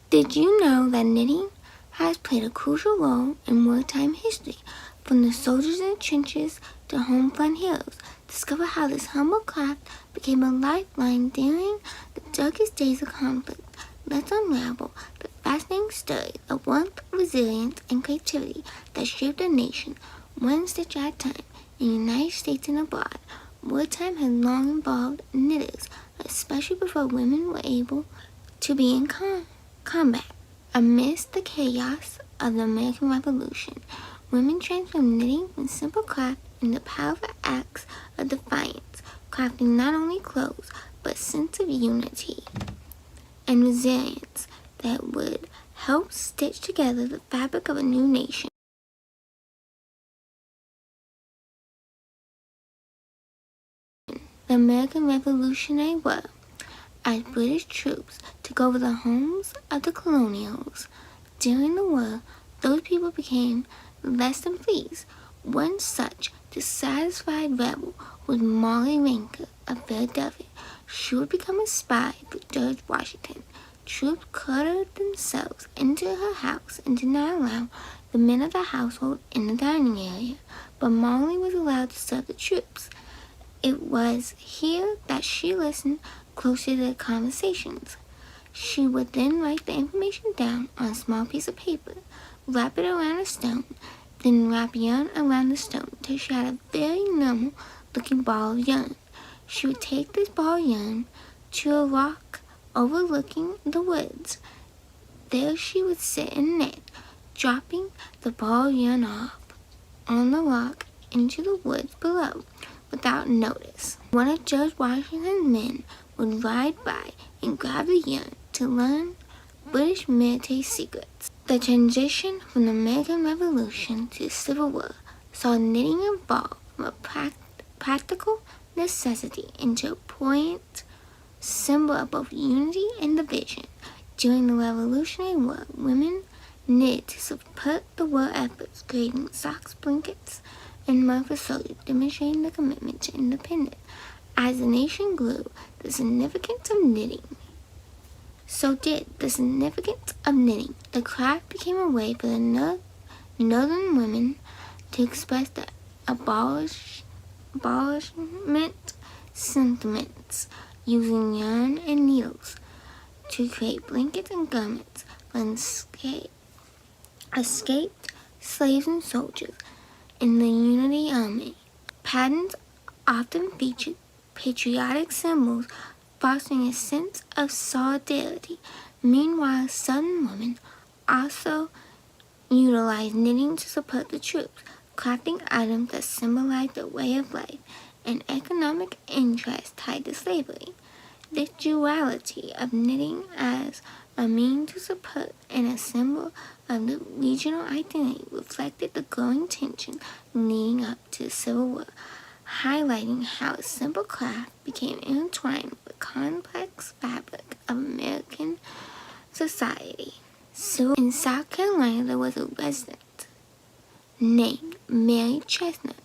Did you know that knitting has played a crucial role in wartime history, from the soldiers in the trenches to home-front heroes? Discover how this humble craft became a lifeline during the darkest days of conflict. Let's unravel the fascinating story of warmth, resilience, and creativity that shaped a nation, one stitch at a time. In the United States and abroad, wartime had long involved knitters, especially before women were able to be in combat. Amidst the chaos of the American Revolution, women transformed knitting from simple craft into powerful acts of defiance, crafting not only clothes, but a sense of unity and resilience that would help stitch together the fabric of a new nation. The American Revolutionary War. As British troops took over the homes of the colonials during the war, those people became less than fleas. One such dissatisfied rebel was Molly Rinker of Philadelphia. She would become a spy for George Washington. Troops cluttered themselves into her house and did not allow the men of the household in the dining area, but Molly was allowed to serve the troops. It was here that she listened closely to their conversations. She would then write the information down on a small piece of paper, wrap it around a stone, then wrap yarn around the stone till she had a very normal-looking ball of yarn. She would take this ball of yarn to a rock overlooking the woods. There she would sit and knit, dropping the ball of yarn off on the rock into the woods below without notice. One of George Washington's men would ride by and grab the yarn to learn British military secrets. The transition from the American Revolution to the Civil War saw knitting evolve from a practical necessity into a poignant symbol of both unity and division. During the Revolutionary War, women knitted to support the war efforts, creating socks, blankets, and mud for soldiers, demonstrating their commitment to independence. As the nation grew, the significance of knitting. So did the significance of knitting. The craft became a way for the northern women to express their abolishment sentiments, using yarn and needles to create blankets and garments for escaped slaves and soldiers in the Unity Army. Patterns often featured patriotic symbols, fostering a sense of solidarity. Meanwhile, Southern women also utilized knitting to support the troops, crafting items that symbolized their way of life and economic interests tied to slavery. This duality of knitting as a means to support and a symbol of the regional identity reflected the growing tension leading up to the Civil War, highlighting how a simple craft became intertwined with the complex fabric of American society. So in South Carolina, there was a resident named Mary Chestnut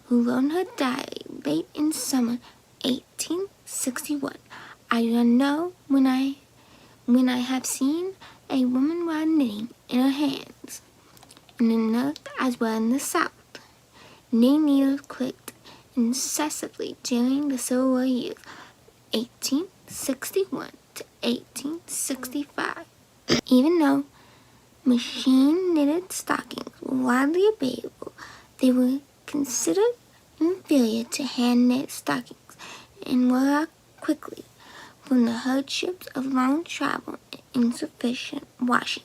who wrote in her diary late in summer 1861, "I do not know when I have seen a woman while knitting in her hands, in the North as well as in the South." Knitting needles clicked incessantly during the Civil War years, 1861 to 1865. Even though machine-knitted stockings were widely available, they were considered inferior to hand-knit stockings and wore out quickly from the hardships of long travel and insufficient washing.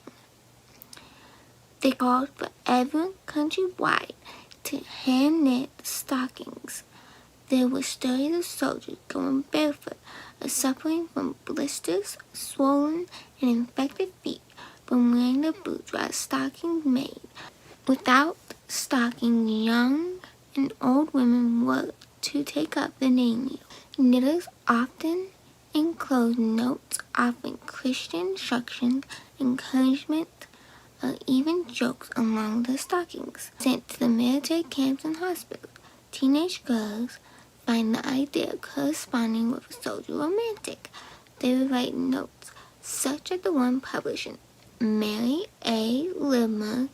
They called for everyone countrywide to hand-knit stockings. There were stories of soldiers going barefoot or suffering from blisters, swollen, and infected feet from wearing the boots while stockings made. Without stockings, young and old women worked to take up the knitting needle. Knitters often enclosed notes offering Christian instruction, encouragement, or even jokes among the stockings. Sent to the military camps and hospitals, teenage girls find the idea of corresponding with a soldier romantic. They would write notes, such as the one published in Mary A. Limmer,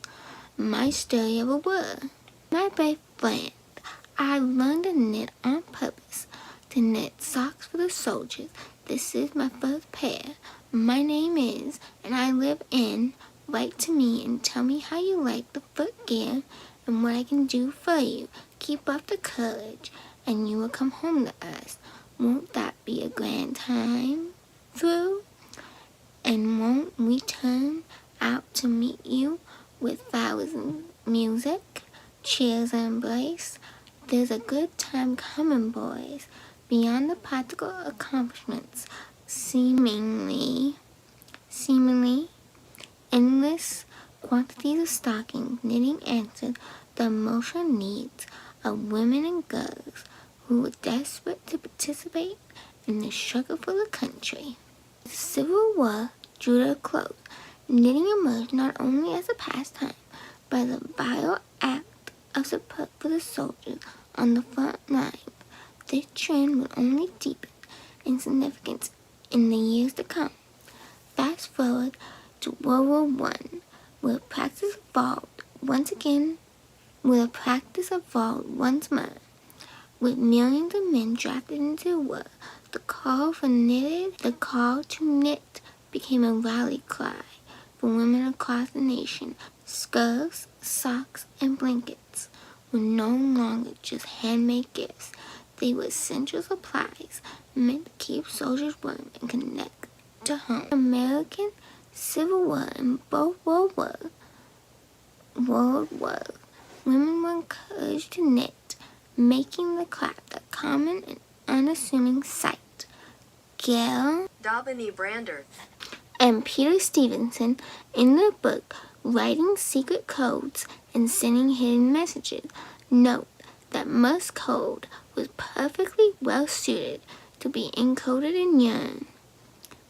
My Story of a War. My brave friend, I learned to knit on purpose, to knit socks for the soldiers. This is my first pair. My name is, and I live in. Write to me and tell me how you like the foot gear and what I can do for you. Keep up the courage, and you will come home to us. Won't that be a grand time through? And won't we turn out to meet you with flowers and music, cheers and embrace? There's a good time coming, boys, beyond the practical accomplishments, seemingly endless quantities of stocking knitting answered the emotional needs of women and girls who were desperate to participate in the struggle for the country. The Civil War drew to a close. Knitting emerged not only as a pastime, but as a vital act of support for the soldiers on the front line. This trend would only deepen in significance in the years to come. Fast forward to World War I, where practice evolved once more. With millions of men drafted into the war, the call to knit became a rally cry for women across the nation. Scarves, socks, and blankets were no longer just handmade gifts. They were essential supplies meant to keep soldiers warm and connect to home. American Civil War and both World Wars, women were encouraged to knit, making the craft a common and unassuming sight. Gail Daubeny Brander and Peter Stevenson, in their book Writing Secret Codes and Sending Hidden Messages, note that Morse code was perfectly well suited to be encoded in yarn,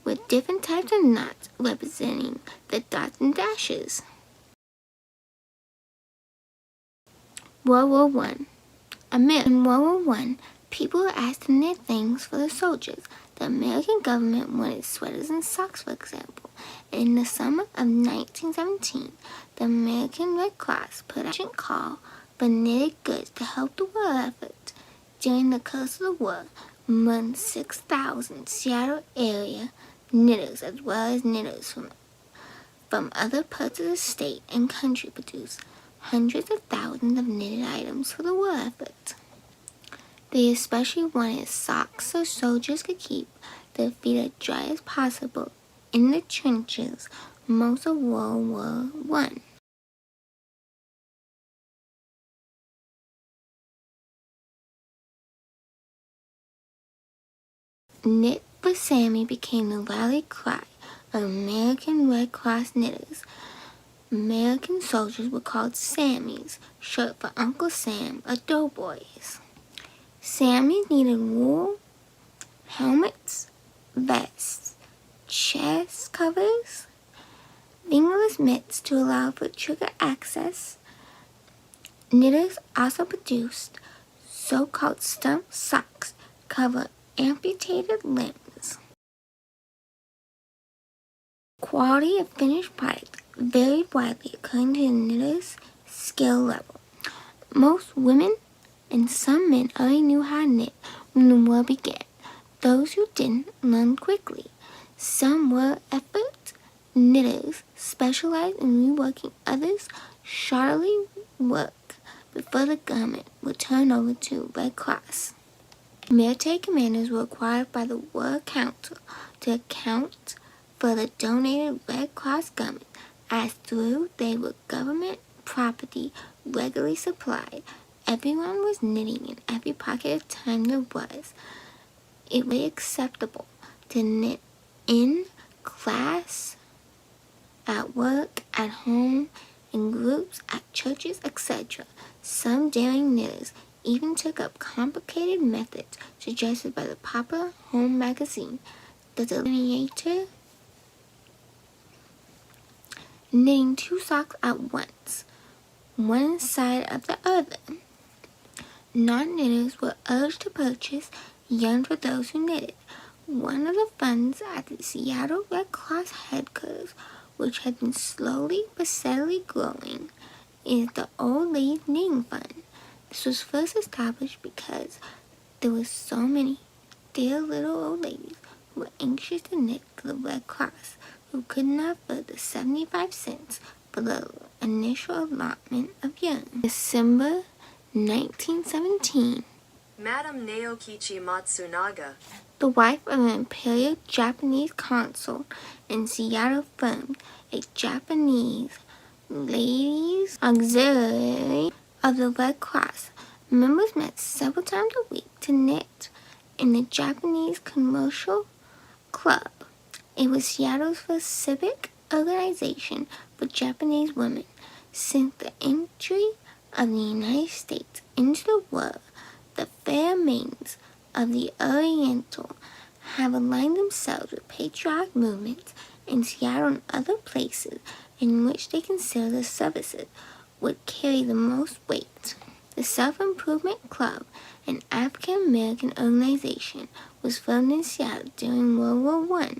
with different types of knots representing the dots and dashes. World War I. In World War I, people were asked to knit things for the soldiers. The American government wanted sweaters and socks, for example. In the summer of 1917, the American Red Cross put out a call for knitted goods to help the war effort. During the course of the war, more than 6,000 Seattle area knitters, as well as knitters from other parts of the state and country, produced hundreds of thousands of knitted items for the war effort. They especially wanted socks so soldiers could keep their feet as dry as possible in the trenches most of World War I. Knit for Sammy became the rally cry of American Red Cross knitters. American soldiers were called Sammies, short for Uncle Sam or doughboys. Sammies needed wool, helmets, vests, chest covers, fingerless mitts to allow for trigger access. Knitters also produced so-called stump socks cover amputated limbs. Quality of finished product varied widely according to the knitter's skill level. Most women and some men already knew how to knit when the war began. Those who didn't learned quickly. Some were effort knitters specialized in reworking others' shoddily work before the garment would turn over to Red Cross. Military commanders were required by the War Council to account for the donated Red Cross garment, as through they were government property regularly supplied. Everyone was knitting in every pocket of time there was. It was acceptable to knit in class, at work, at home, in groups, at churches, etc. Some daring knitters even took up complicated methods suggested by the popular home magazine, The Delineator, knitting two socks at once, one inside of the other. Non-knitters were urged to purchase yarn for those who knitted. One of the funds at the Seattle Red Cross headquarters which had been slowly but steadily growing, is the Old Ladies Knitting Fund. This was first established because there were so many dear little old ladies who were anxious to knit for the Red Cross, who could not afford the 75 cents for the initial allotment of yarn. December 1917, Madame Naokichi Matsunaga, the wife of an Imperial Japanese consul in Seattle, formed a Japanese ladies' auxiliary of the Red Cross. Members met several times a week to knit in the Japanese Commercial Club. It was Seattle's first civic organization for Japanese women. Since the entry of the United States into the world, the fair maidens of the Oriental have aligned themselves with patriotic movements in Seattle and other places in which they consider their services would carry the most weight. The Self-Improvement Club, an African-American organization, was formed in Seattle during World War I.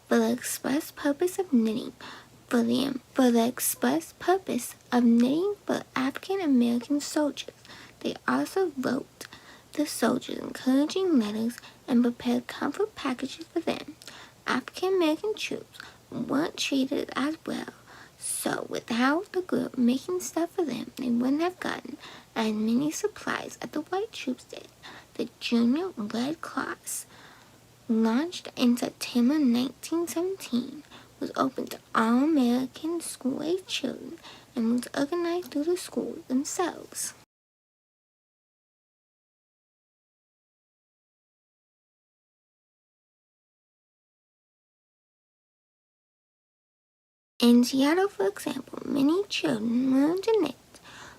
For the express purpose of knitting for African American soldiers. They also wrote the soldiers encouraging letters and prepared comfort packages for them. African American troops weren't treated as well, so without the group making stuff for them, they wouldn't have gotten as many supplies as the white troops did. The Junior Red Cross, launched in September 1917, was open to all American school-age children and was organized through the schools themselves. In Seattle, for example, many children learned to knit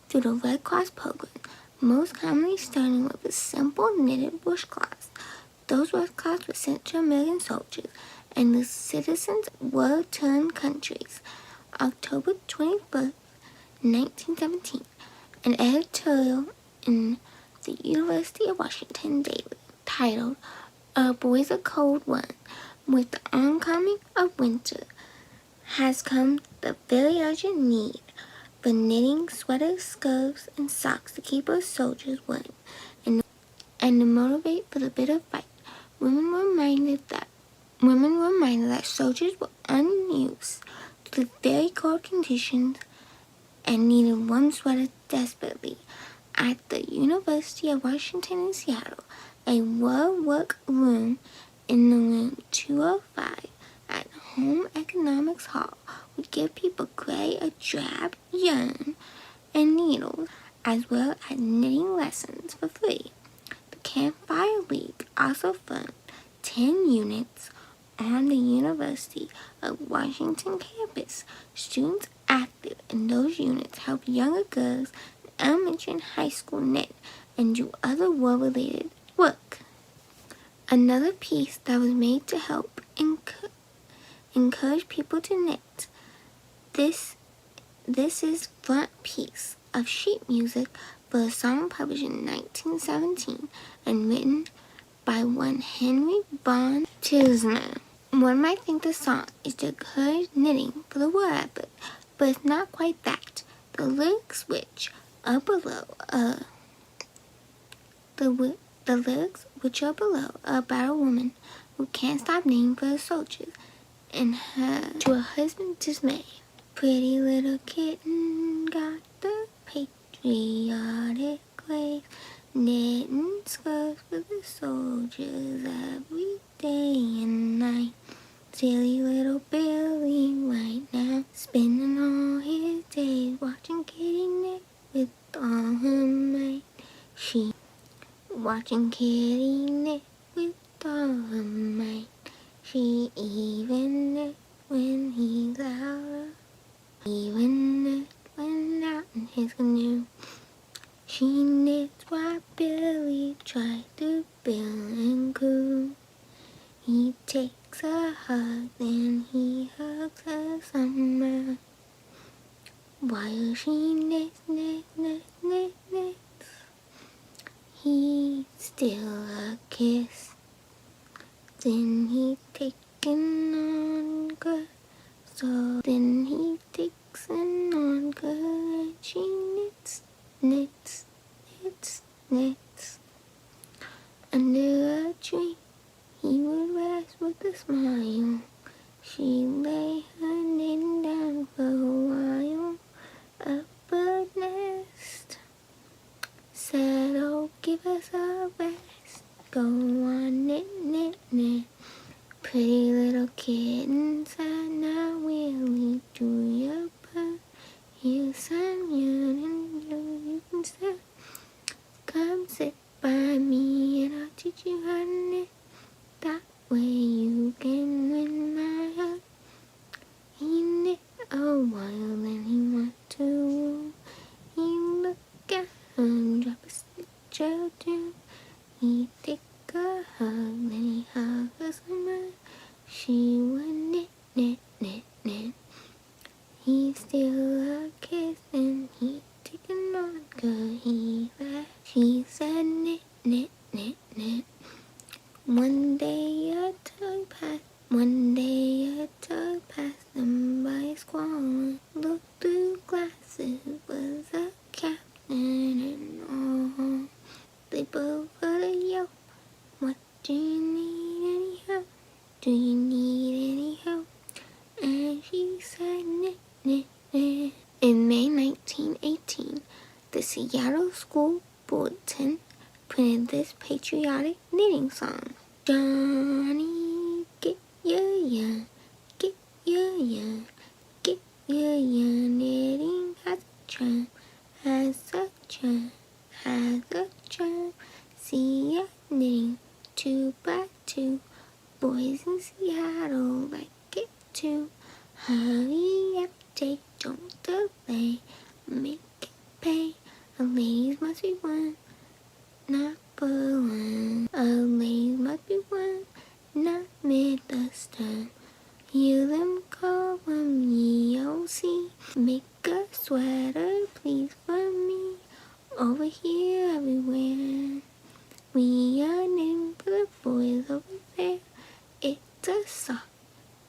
through the Red Cross program, most commonly starting with a simple knitted washcloth. Those washcloths were sent to American soldiers and the citizens of war-torn countries. October 21st, 1917, an editorial in the University of Washington Daily titled, "Our Boys Are Cold One. With the oncoming of winter has come the very urgent need for knitting sweaters, scarves, and socks to keep our soldiers warm and to motivate for the bitter fight." Women were reminded that soldiers were unused to the very cold conditions and needed warm sweaters desperately. At the University of Washington in Seattle, a war work room in the room 205 at Home Economics Hall would give people gray or drab yarn and needles, as well as knitting lessons for free. The Campfire League also funded 10 units on the University of Washington campus. Students active in those units helped younger girls in elementary and high school knit and do other war-related work. Another piece that was made to help encourage people to knit. This is front piece of sheet music for a song published in 1917 and written by one Henry Von Tilsner. One might think the song is to encourage knitting for the war effort, but it's not quite that. The lyrics which are below are about a woman who can't stop knitting for her soldiers and to her husband's dismay. Pretty little kitten got the patriotic ways, knitting scarves for the soldiers every day and night. Silly little Billy right now, spending all his days watching Kitty knit with all her might. Watching Kitty knit with all her might. She even knit when he's out. Even knit when out in his canoe. She knits while Billy tries to build and coo. He takes a hug, then he hugs her somewhere. While she knits, he still a kiss. Then he taken on good. So then he takes an on good, and she knits, knits, knits, knits. Under a tree, he would rest with a smile. She lay her knitting down for a while. A bird nest said, "Oh, give us a rest. Go on, knit, knit, knit." Pretty little kitten said, "Now we'll do your part. Here's some yarn and you can sit. Come sit by me and I'll teach you how to knit. That way you can win my heart." He knit a while and he went to room. He looked at her and drop a stitch or two. He take a hug, then he hugged her so much she would knit, knit, knit, knit. He steal her kiss and he take another good. He laughed. She said, "Knit, knit, knit, knit." One day a tug passed. One day a tug passed them by a squall. Looked through glasses, was a captain and all. They both heard a yelp. "What do you need any help? Do you need any help?" And she said, "Knit, knit, knit." In May 1918, the Seattle School Bulletin printed this patriotic knitting song. Johnny, get your yarn, get your yarn, get your yarn. Knitting has a charm, has a charm, has a charm. See ya knitting 2 by 2. Boys in Seattle like it too. Hurry up, take, don't delay. Make it pay. A ladies must be won, not belong. A ladies must be won, not made the stern. Hear them call from EOC. Make a sweater, please, for me. Over here, everywhere. We are knitting for the boys over there. It's a sock,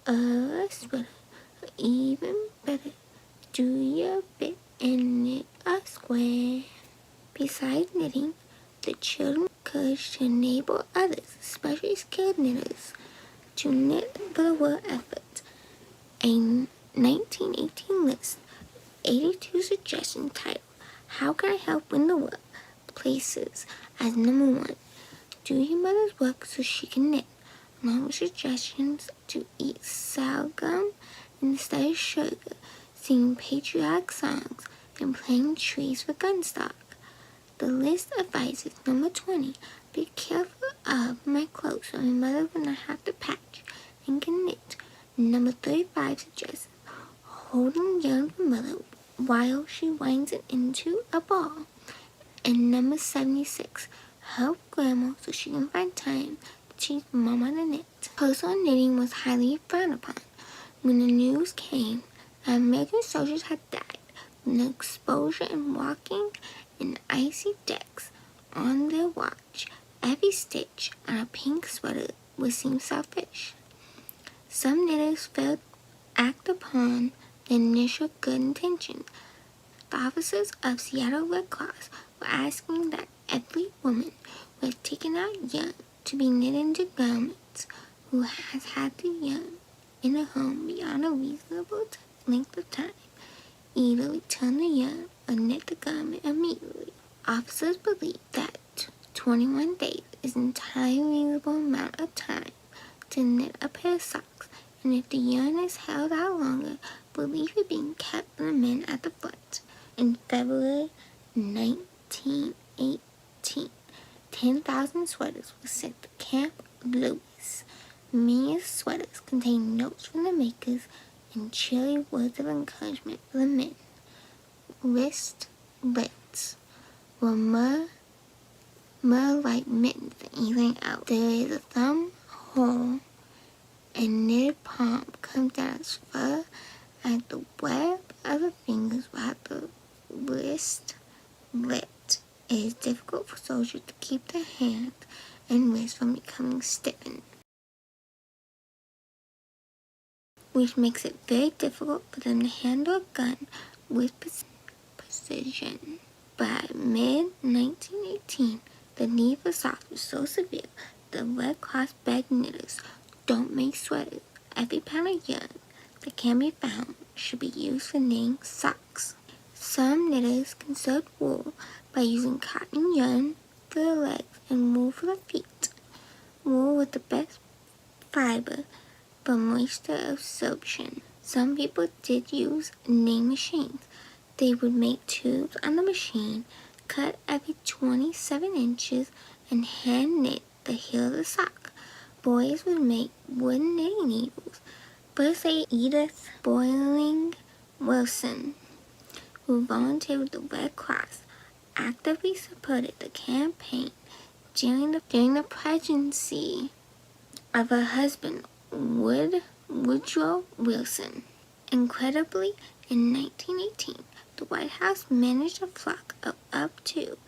a sweater, or even better. Do your bit and knit a square. Besides knitting, the children encouraged to enable others, especially skilled knitters, to knit for the world effort. A 1918 list, 82 suggestions titled, "How Can I Help Win the World?" places as number 1, do your mother's work so she can knit, along with suggestions to eat sorghum instead of sugar, singing patriotic songs, and planting trees for gun stock. The list advises number 20, be careful of my clothes so my mother will not have to patch and can knit. Number 35 suggests holding yarn for mother while she winds it into a ball. And number 76, help grandma so she can find time to teach mama to knit. Personal knitting was highly frowned upon. When the news came that American soldiers had died from the exposure and walking in icy decks on their watch, every stitch on a pink sweater would seem selfish. Some knitters failed to act upon the initial good intention. The officers of Seattle Red Cross were asking that every woman who had taken out yarn to be knit into garments who has had the yarn in a home beyond a reasonable length of time either return the yarn or knit the garment immediately. Officers believe that 21 days is an entirely reasonable amount of time to knit a pair of socks, and if the yarn is held out longer, believe it being kept from the men at the front. In February 1918, 10,000 sweaters were sent to Camp Lewis. Many sweaters contained notes from the makers and cheery words of encouragement for the men. Wristlets were more like mittens than anything else. There is a thumb hole and knitted palm comes down as far as the web of the fingers while the wristlet. It is difficult for soldiers to keep their hands and wrists from becoming stiffened. which makes it very difficult for them to handle a gun with precision. By mid-1918, the need for socks was so severe the Red Cross begged knitters, don't make sweaters. Every pound of yarn that can be found should be used for knitting socks. Some knitters conserved wool by using cotton yarn for the legs and wool for the feet. Wool was the best fiber for moisture absorption. Some people did use knitting machines. They would make tubes on the machine, cut every 27 inches, and hand knit the heel of the sock. Boys would make wooden knitting needles. First aid Edith Boiling Wilson, who volunteered with the Red Cross, actively supported the campaign during the presidency of her husband, Woodrow Wilson. Incredibly, in 1918, the White House managed a flock of up to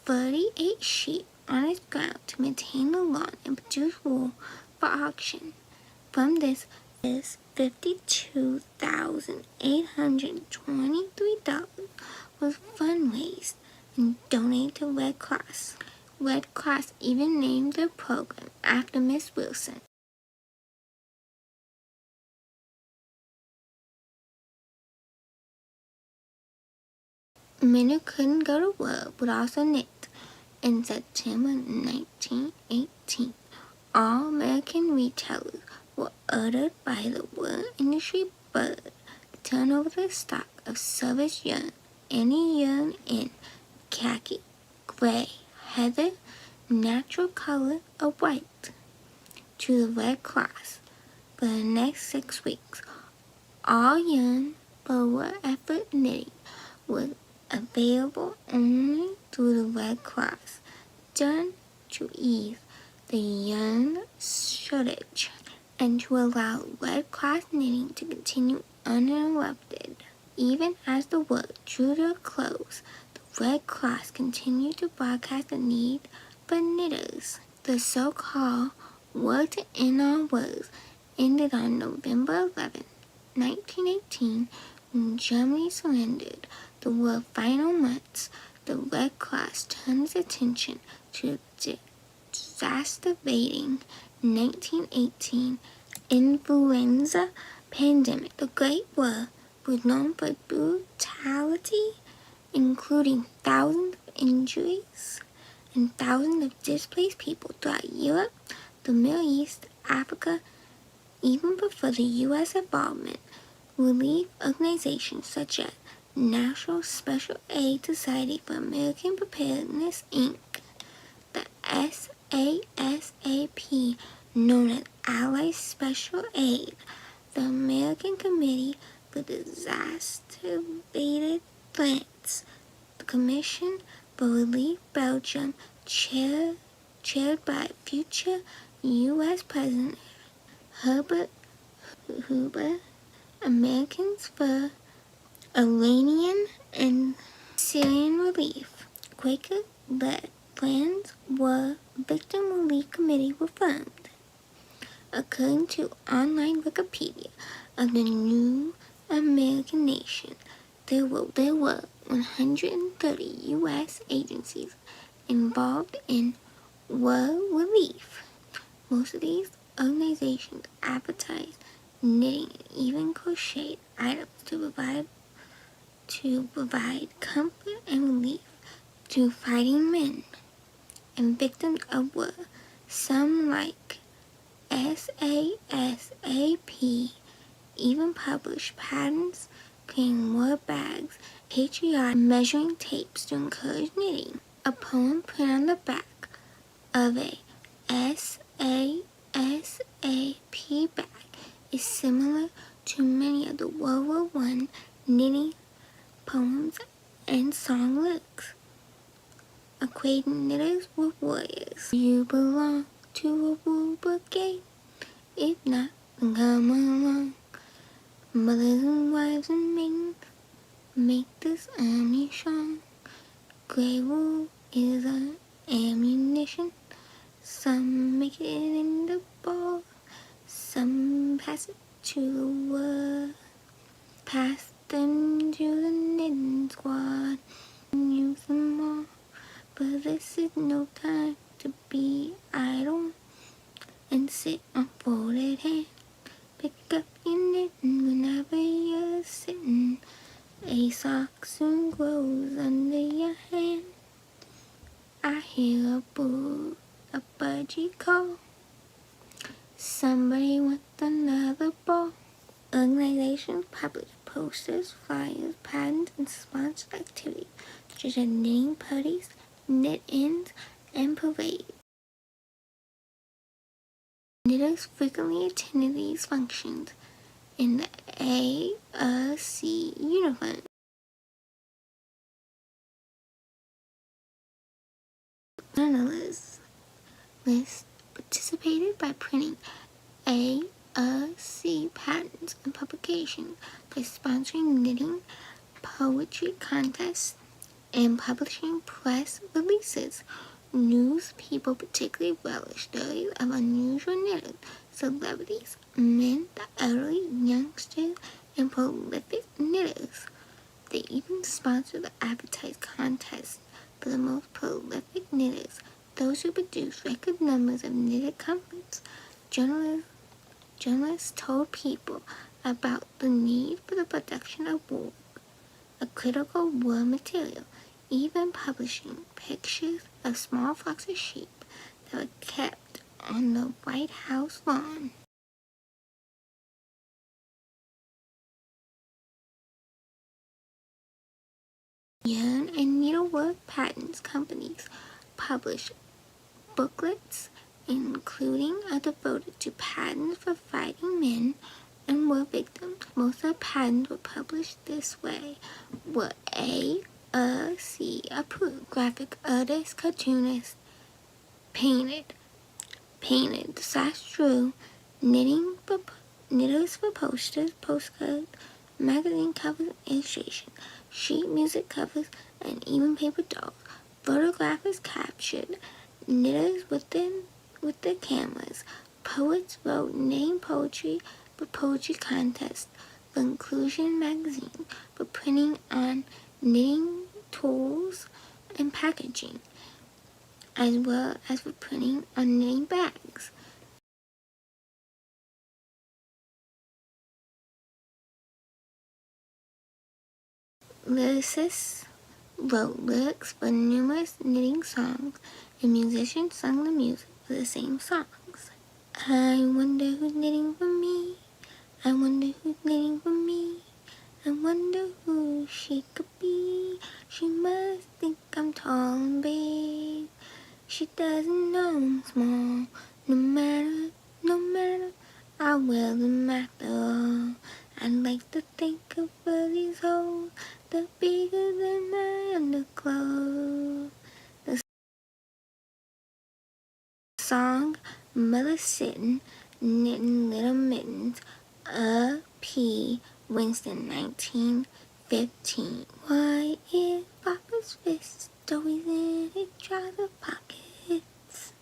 38 sheep on its ground to maintain the lawn and produce wool for auction. From this, $52,823 was fundraised and donated to Red Cross. Red Cross even named their program after Miss Wilson. Men who couldn't go to work would also knit. In September 1918, all American retailers were ordered by the wool industry board to turn over their stock of service yarn, any yarn in khaki, gray, heather, natural color, or white, to the Red Cross. For the next 6 weeks, all yarn for lower effort knitting was available only through the Red Cross, done to ease the yarn shortage and to allow Red Cross knitting to continue uninterrupted. Even as the war drew to a close, the Red Cross continued to broadcast the need for knitters. The so-called War to End All Wars ended on November 11, 1918, when Germany surrendered. The war's final months, the Red Cross turned its attention to the exacerbating 1918 influenza pandemic. The Great War was known for brutality, including thousands of injuries and thousands of displaced people throughout Europe, the Middle East, Africa. Even before the U.S. involvement, relief organizations such as National Special Aid Society for American Preparedness, Inc., the SASAP, known as Allied Special Aid, the American Committee for Disaster-Related Grants, the Commission for Relief Belgium, chaired by future U.S. President Herbert Hoover, Americans for Iranian and Syrian Relief, Quaker-led Friends War Victim Relief Committee were formed. According to online Wikipedia of the new American nation, there were 130 U.S. agencies involved in war relief. Most of these organizations advertised knitting and even crocheted items to provide comfort and relief to fighting men and victims of war. Some, like SASAP, even published patterns creating war bags, patriotic measuring tapes to encourage knitting. A poem put on the back of a SASAP bag is similar to many of the World War I knitting poems and song lyrics, equating knitters with warriors. You belong to a wool brigade, if not, then come along. Mothers and wives and maidens make this army strong. Grey wool is our ammunition. Some make it in the ball, some pass it to the wood. Pass them to the knitting squad and use them all. But this is no time to be idle and sit on folded hand. Pick up your knitting whenever you're sitting. A sock soon grows under your hand. I hear a budgie call. Somebody wants another ball. Organizations publish posters, flyers, patterns, and sponsored activities such as knitting parties, knit-ins, and parades. Knitters frequently attended these functions in the A.C. uniform. Journalists participated by printing A.C. patterns and publications, by sponsoring knitting, poetry contests, and publishing press releases. News people particularly relish stories of unusual knitters, celebrities, men, the elderly, youngsters, and prolific knitters. They even sponsor the advertised contests for the most prolific knitters, those who produce record numbers of knitted comforts. Journalists told people about the need for the production of wool, a critical raw material, even publishing pictures of small flocks of sheep that were kept on the White House lawn. Yarn and needlework patterns companies publish booklets including are devoted to patterns for fighting men and war victims. Most of the patterns were published this way were A.C. approved. Graphic artists, cartoonists painted, drew, knitters for posters, postcards, magazine covers, illustration, sheet music covers, and even paper dolls. Photographers captured knitters with their cameras. Poets wrote knitting poetry for poetry contests, for inclusion magazine, for printing on knitting tools and packaging, as well as for printing on knitting bags. Lyricists wrote lyrics for numerous knitting songs, and musicians sung the music for the same songs. I wonder who's knitting for me. I wonder who's knitting for me. I wonder who she could be. She must think I'm tall and big. She doesn't know I'm small. No matter, I wear them after all. I'd like to think of all these holes, they're bigger than my underclothes. The song Mother Sittin', Knitting Little Mittens, P. Winston, 1915. Why is Papa's fist always in his trouser pockets?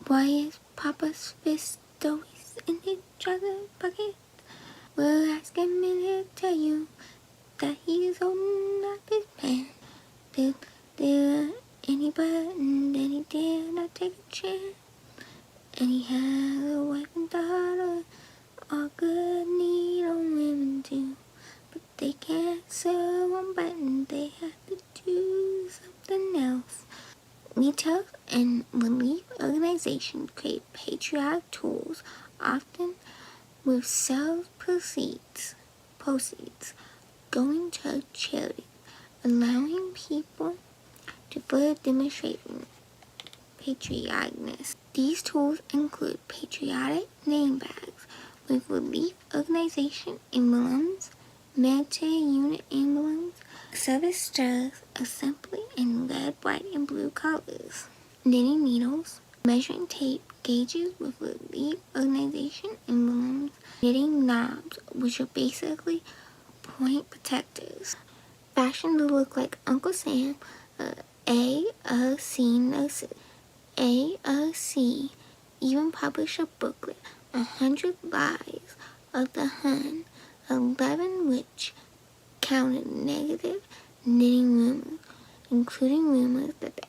Why is Papa's fist always in his trouser pocket? Well, ask him and he'll tell you that he's holding up his pants. There any button, then he dare not take a chance. And he has a wife and daughter, all good needle women too. But they can't sew one button, they have to do something else. Retail and relief organizations create patriotic tools, often with sales proceeds going to charity, allowing people to further demonstrate patrioticness. These tools include patriotic knitting bags with relief organization emblems, military unit emblems, service stars assembly in red, white, and blue colors, knitting needles, measuring tape, gauges with relief organization emblems, knitting knobs, which are basically point protectors, fashioned to look like Uncle Sam, A.C. nurses. A.C. even published a booklet, 100 Lies of the Hun, 11 which counted negative knitting rumors, including rumors that the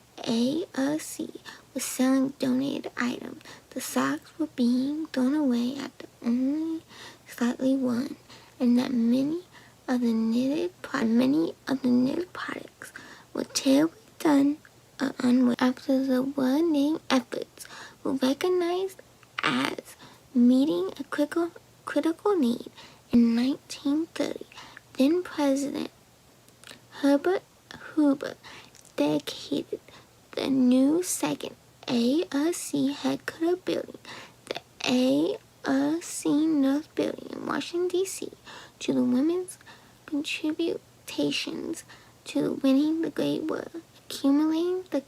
ARC was selling donated items. The socks were being thrown away after only slightly worn, and that many of the knitted products were terribly done or unworn. After the war knitting efforts were recognized as meeting a critical need in 1930, then President Herbert Hoover dedicated the new second ARC headquarters building, the ARC North Building in Washington, D.C., to the women's contributions to winning the Great War, accumulating the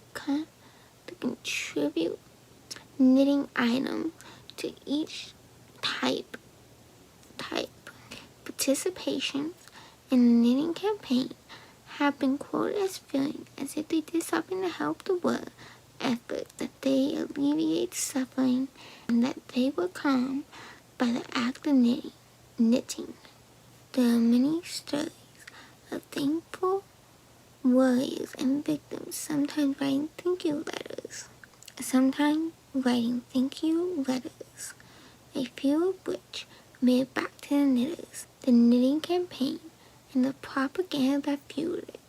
contribute knitting items to each type. Participations in the knitting campaign have been quoted as feeling as if they did something to help the war effort, that they alleviated suffering, and that they were calmed by the act of knitting. There are many stories of thankful warriors and victims, sometimes writing thank you letters, a few of which made it back to the knitters. The knitting campaign and the propaganda that fueled it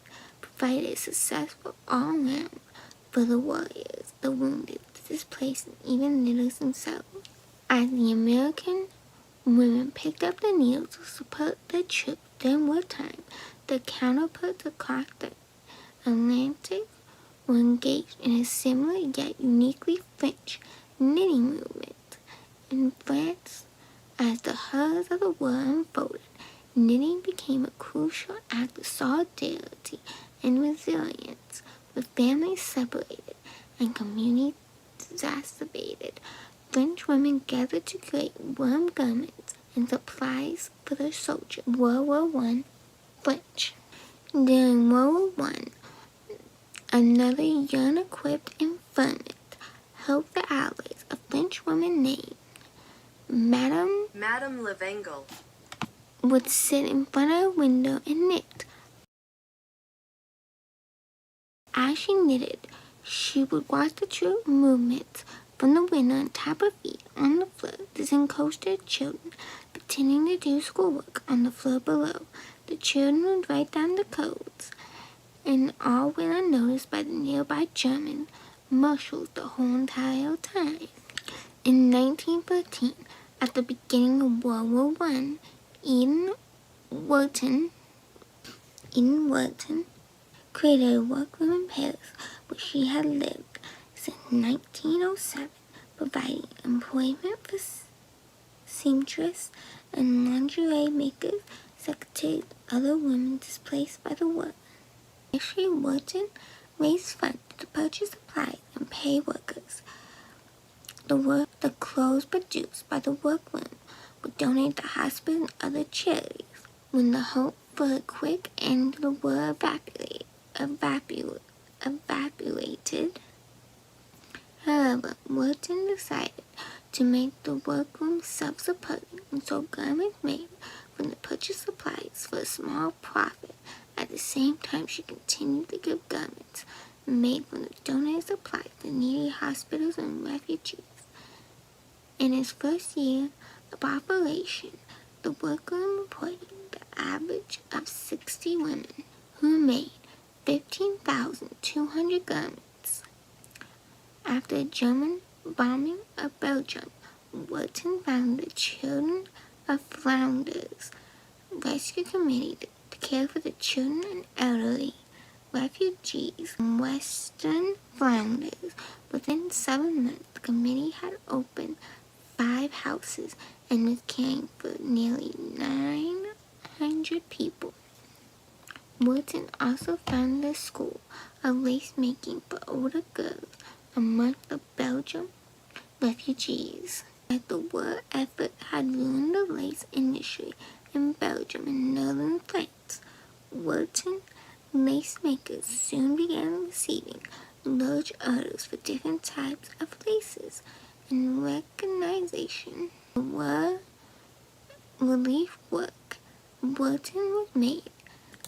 provided a successful all-around for the warriors, the wounded, the displaced, and even knitters themselves. As the American women picked up the needle to support their troops during wartime, their counterparts across the Atlantic were engaged in a similar yet uniquely French knitting movement. In France, as the horrors of the war unfolded, knitting became a crucial act of solidarity and resilience. With families separated and communities exacerbated, French women gathered to create warm garments and supplies for their soldiers. World War I, French. During World War I, another yarn-equipped informant helped the Allies, a French woman named Madame Levengle would sit in front of a window and knit. As she knitted, she would watch the troop movements from the window and tap her feet on the floor. This encouraged her children, pretending to do schoolwork on the floor below. The children would write down the codes, and all went unnoticed by the nearby German marshals the whole entire time. In 1913, at the beginning of World War I, Eden Warton created a workroom in Paris where she had lived since 1907, providing employment for seamstresses and lingerie makers, secretaries, other women displaced by the war. Ashley Warton raised funds to purchase supplies and pay workers. The clothes produced by the workroom were donated to hospitals and other charities. When the hope for a quick end to the war evaporated, however, Warton decided to make the workroom self-supporting and sold garments made from the purchased supplies for a small profit. At the same time, she continued to give garments made from the donated supplies to needy hospitals and refugees. In its first year of operation, the workroom reported the average of 60 women who made 15,200 garments. After the German bombing of Belgium, Warton founded the Children of Flanders Rescue Committee to care for the children and elderly refugees in Western Flanders. Within 7 months, the committee had opened 5 houses and was caring for nearly 900 people. Warton also founded a school of lace making for older girls among the Belgian refugees. As the war effort had ruined the lace industry in Belgium and northern France, Warton lace makers soon began receiving large orders for different types of laces. In recognition, the war relief work, Wilton was made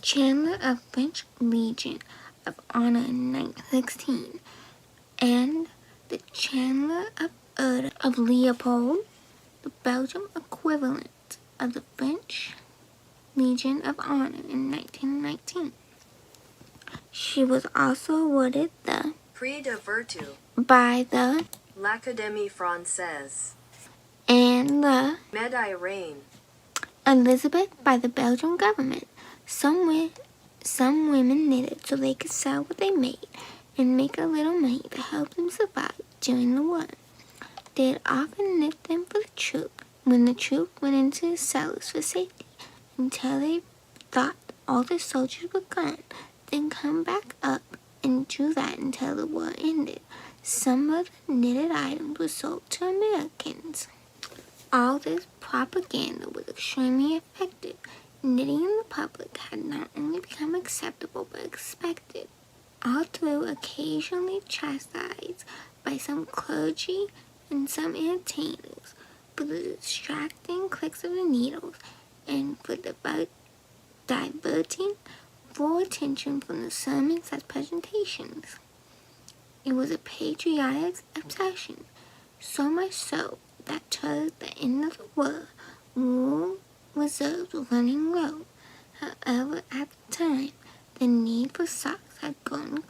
Chandler of French Legion of Honor in 1916, and the Chandler of Order of Leopold, the Belgium equivalent of the French Legion of Honor in 1919. She was also awarded the Prix de Vertu by the l'Académie Française and the Médaille Reine Elizabeth by the Belgian government. Some women knitted so they could sell what they made and make a little money to help them survive during the war. They had often knit them for the troop when the troop went into the cellars for safety until they thought all the soldiers were gone, then come back up and do that until the war ended. Some of the knitted items were sold to Americans. All this propaganda was extremely effective. Knitting in the public had not only become acceptable but expected. Although occasionally chastised by some clergy and some entertainers for the distracting clicks of the needles and for diverting full attention from the sermons as presentations. It was a patriotic obsession, so much so that towards the end of the war, wool reserves were running low. However, at the time, the need for socks had grown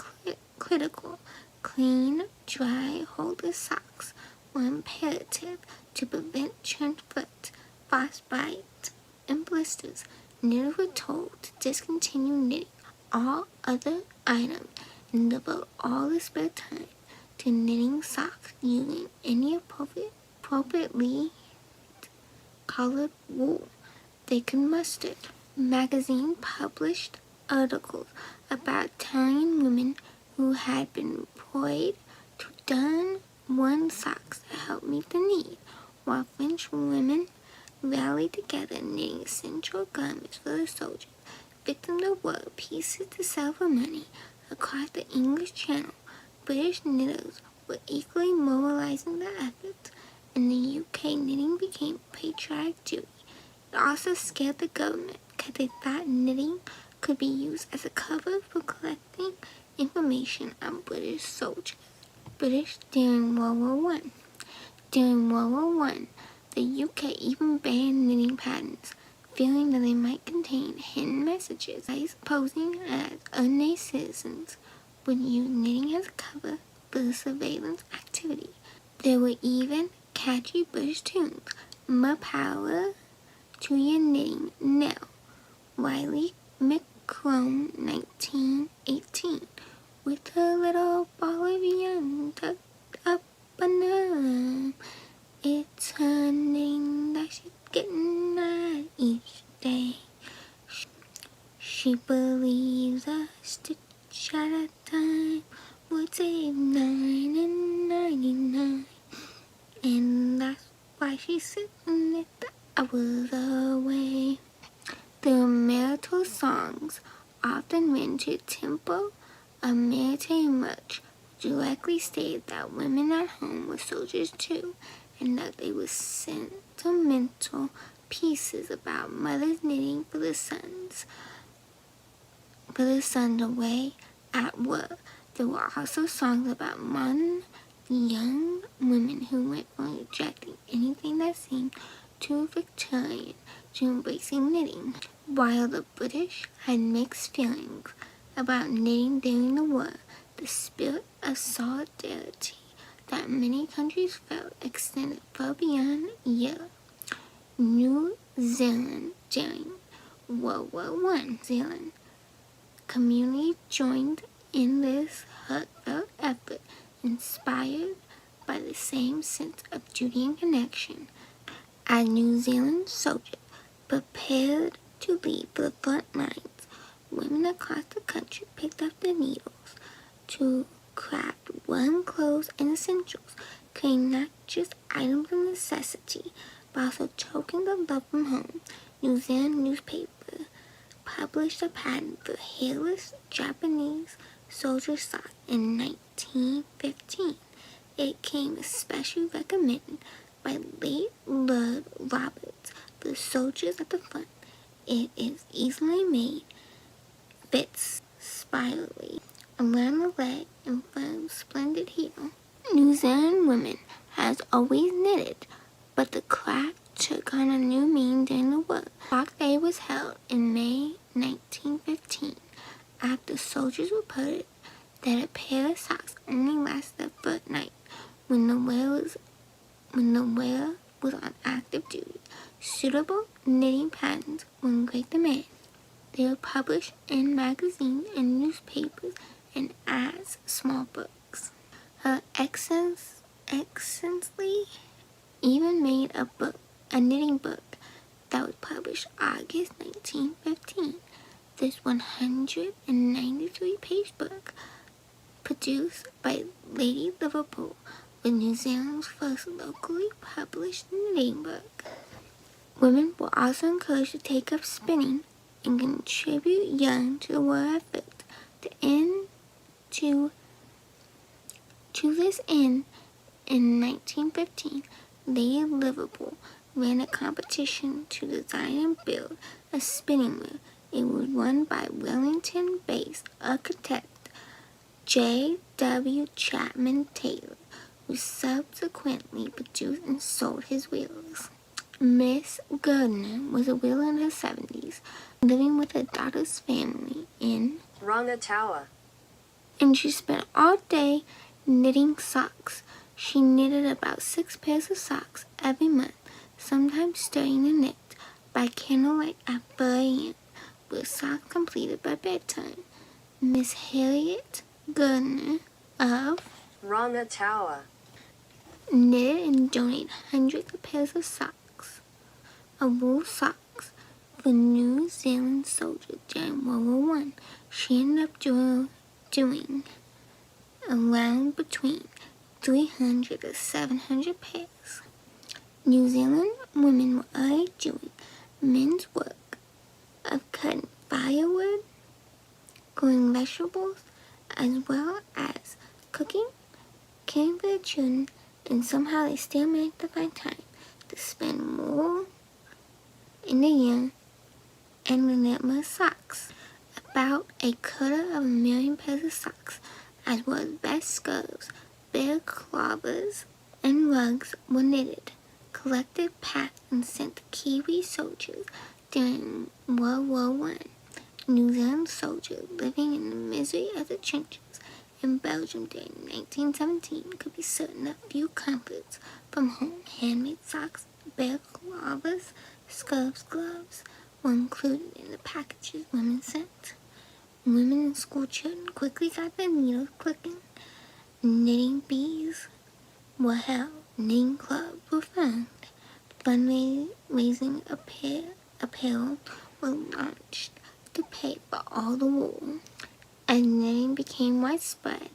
critical. Clean, dry, holder socks were imperative to prevent churned foot, frostbite, and blisters. Knitters were told to discontinue knitting all other items and devote all their spare time to knitting socks using any appropriately colored wool they could muster. Magazines published articles about Italian women who had been employed to darn worn socks to help meet the need, while French women rallied together knitting essential garments for the soldiers. Victims of war pieces to sell for money across the English Channel. British knitters were equally mobilizing their efforts. In the UK, knitting became a patriotic duty. It also scared the government because they thought knitting could be used as a cover for collecting information on British soldiers. British during World War I. During World War I, the UK even banned knitting patterns, fearing that they might contain hidden messages. Guys posing as ordinary citizens would use knitting as a cover for the surveillance activity. There were even catchy British tunes. More power to your knitting now. Wiley McCrone, 1918. With a little ball of yarn tucked up under. It's her knitting that she's getting at each day. She believes a stitch at a time would save 9.99, and that's why she's sitting it the hours away. The marital songs, often written to tempo of military march, directly stated that women at home were soldiers too, and that they were sentimental pieces about mothers knitting for the sons away at war. There were also songs about modern young women who went from rejecting anything that seemed too Victorian to embracing knitting. While the British had mixed feelings about knitting during the war, the spirit of solidarity that many countries felt extended far beyond Europe. New Zealand during World War I. New Zealand community joined in this heartfelt effort, inspired by the same sense of duty and connection. As New Zealand soldiers prepared to leave for the front lines, women across the country picked up their needles to craft warm clothes and essentials, creating not just items of necessity, but also tokens of love from home. New Zealand newspaper published a patent for hairless Japanese soldier socks in 1915. It came especially recommended by late Lord Roberts for the soldiers at the front. It is easily made, fits spirally around the leg and forms splendid heel. New Zealand women has always knitted, but the craft took on a new meaning during the war. Sock Day was held in May 1915 after soldiers reported that a pair of socks only lasted a fortnight when the wearer was on active duty. Suitable knitting patterns were in great demand. They were published in magazines and newspapers and as small books. Her Excellency even made a knitting book that was published August 1915. This 193-page book, produced by Lady Liverpool, was New Zealand's first locally published knitting book. Women were also encouraged to take up spinning and contribute yarn to the war effort. To this end, in 1915, Lady Liverpool ran a competition to design and build a spinning wheel. It was run by Wellington-based architect J. W. Chapman Taylor, who subsequently produced and sold his wheels. Miss Gardner was a widow in her 70s, living with her daughter's family in Rangatawa. And she spent all day knitting socks. She knitted about 6 pairs of socks every month, sometimes starting to knit by candlelight at 4 a.m., with socks completed by bedtime. Miss Harriet Gardner of Rangatawa. knitted and donated hundreds of pairs of wool socks for New Zealand soldiers during World War I. She ended up doing around between 300 to 700 pairs. New Zealand women were already doing men's work of cutting firewood, growing vegetables, as well as cooking, caring for their children, and somehow they still managed to find time to spend more in the year and the knit socks. About 250,000 pairs of socks, as well as vest scarves, bear cloths, and rugs were knitted, collected, packed, and sent to Kiwi soldiers during World War I. New Zealand soldiers living in the misery of the trenches in Belgium during 1917 could be certain of few comforts from home. Handmade socks, bear cloths, scarves, gloves were included in the packages women sent. Women and school children quickly got their needles clicking. Knitting bees were held. Knitting clubs were found. Fundraising apparel were launched to pay for all the wool. As knitting became widespread,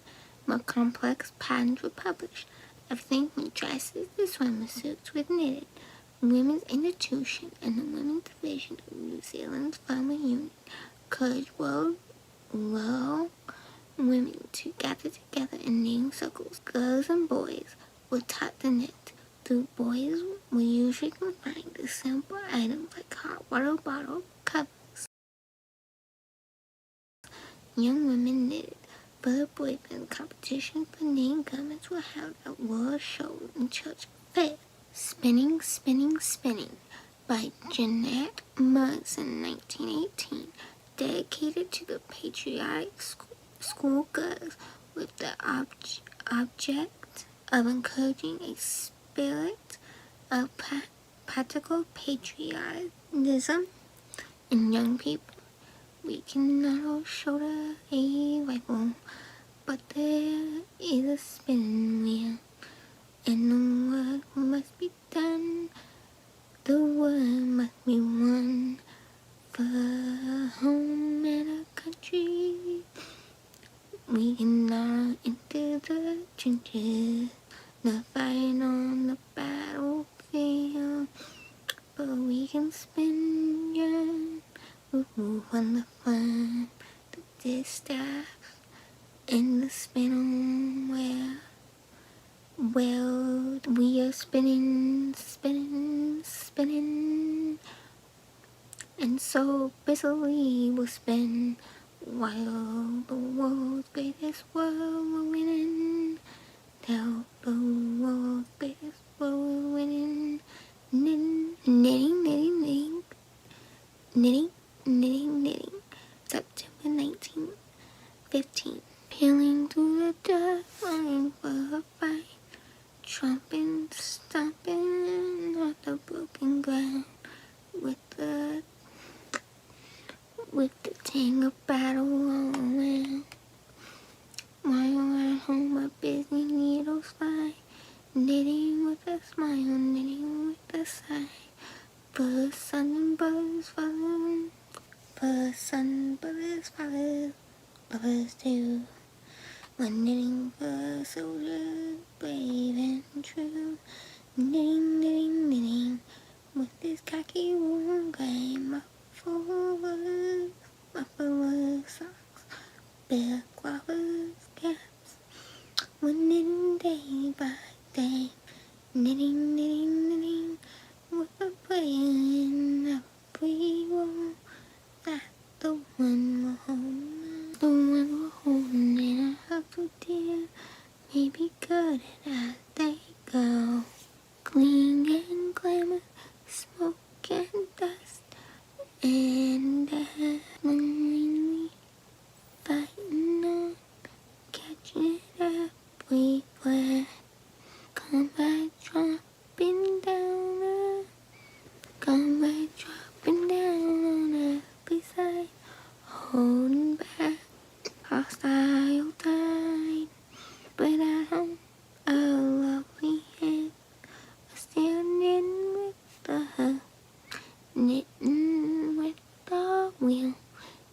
more complex patterns were published. Everything from dresses to swimsuits was knitted. Women's Institution and the Women's Division of New Zealand's Farmer Union encouraged rural women to gather together in knitting circles. Girls and boys were taught to knit. The boys were usually confined to simple items like hot water bottle covers. Young women knitted. Further boyfriend competitions for knitting garments were held at rural shows and church fairs. Spinning, Spinning, Spinning by Jeanette Immerse in 1918, dedicated to the patriotic school girls with the object of encouraging a spirit of practical patriotism in young people. We cannot all shoulder a rifle, but there is a spinning wheel, and the work must be done. The world must be won for a home and a country. We cannot enter the trenches, not fighting on the battlefield, but we can spin yarn. We move on the farm, the distaff, and the spinning wheel. Well, we are spinning, spinning, spinning. and so busily will spin, while the world's greatest world will win. Till the world's greatest world will win. Knitting, knitting, knitting, knitting, knitting, knitting, knitting. September 1915. Peeling through the dirt, longing for a fight. Trumping, stomping on the broken ground. With the tang of battle all around. While at home a busy needles fly. Knitting with a smile, knitting with a sigh. For sun and brothers follow. For sun, brothers follow. Lovers too. When knitting for soldiers, brave and true. Knitting, knitting, knitting. With his khaki wool and gray mufflers, socks, bear clothers, caps. We're knitting day by day, knitting, knitting, knitting, with a plan that we will, that the one will hold, the one will hold in a hug so dear, may be good as they go. Clean and glamour, smoke and dust, and definitely fighting on, catching it everywhere. Come by dropping down, come by dropping down on every side, holding back hostile tide. But at home, a lovely hand. Standing with the hoe, knitting with the wheel,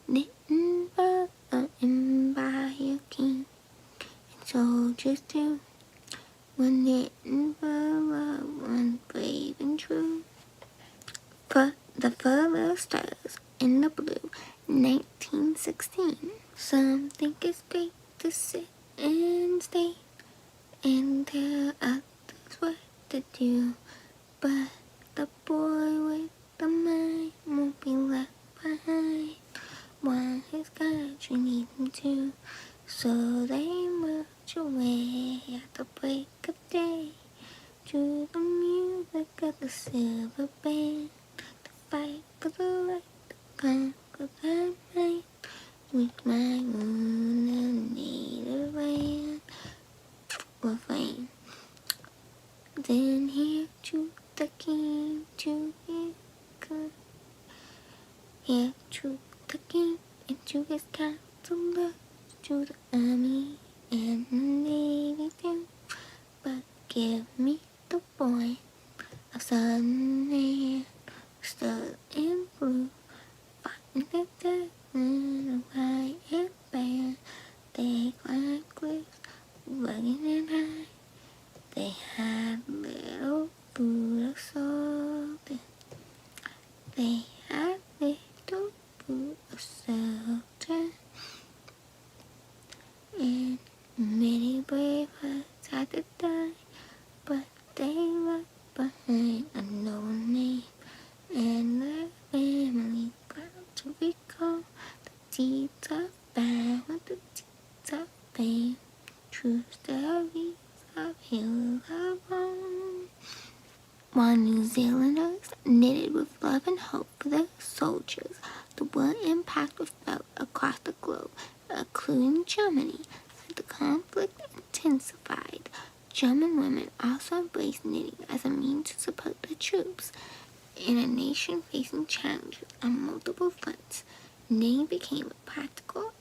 knitting for the Empire King. And soldiers too, were knitting for loved ones brave and true. For the further stars in the blue, 1916. Some think it's great to sit and stay and tell others what to do, but the boy with the mind won't be left behind. While his country needs him too, so they march away at the break of day to the music of the silver band, to fight for the right to conquer the night with my own native land. Refrain. Then here to the king, to his court. Here to the king and to his counselors, to the army and the navy too. But give me the boy of southern land, stood in blue, fighting the desert of white and bare. They climbed cliffs, rugged and high. They had little food of salt. They had little food of shelter. And many brave hearts had to die, but they left behind a noble name, and their family proud to recall the deeds of battle, the deeds of fame, true stories of heroes of old. While New Zealanders knitted with love and hope for their soldiers, the war impact was felt across the globe, including Germany. As the conflict intensified, German women also embraced knitting as a means to support the troops. In a nation facing challenges on multiple fronts, knitting became a practical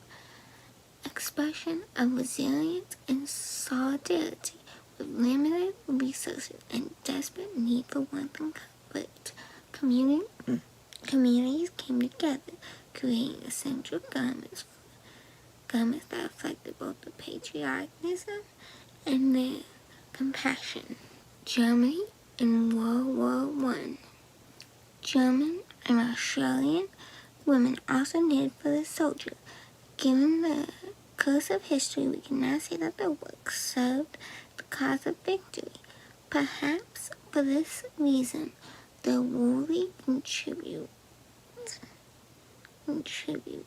expression of resilience and solidarity. With limited resources and desperate need for warmth and comfort, communities came together, creating essential garments that reflected both the patriotism and their compassion. Germany in World War I. German and Australian women also knitted for the soldiers. Given the course of history, we cannot say that their work served the cause of victory. Perhaps for this reason, their woolly contribute contributed.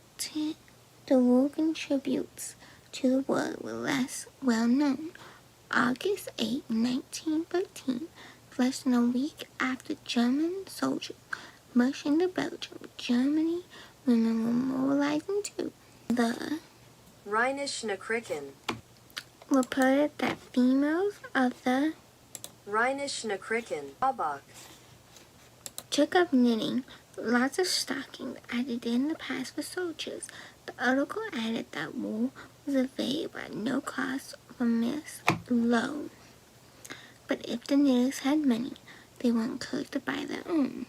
The wool contributes to the word were less well known. August 8, 1913, less than a week after German soldiers marched into Belgium, Germany, women were mobilizing too. The Rheinisch Nekriken. reported that females of the Rheinisch Nekriken. Abach. took up knitting lots of stockings as they did in the past for soldiers. The article added that wool was available at no cost from Miss Lowe. But if the knitters had money, they were encouraged to buy their own.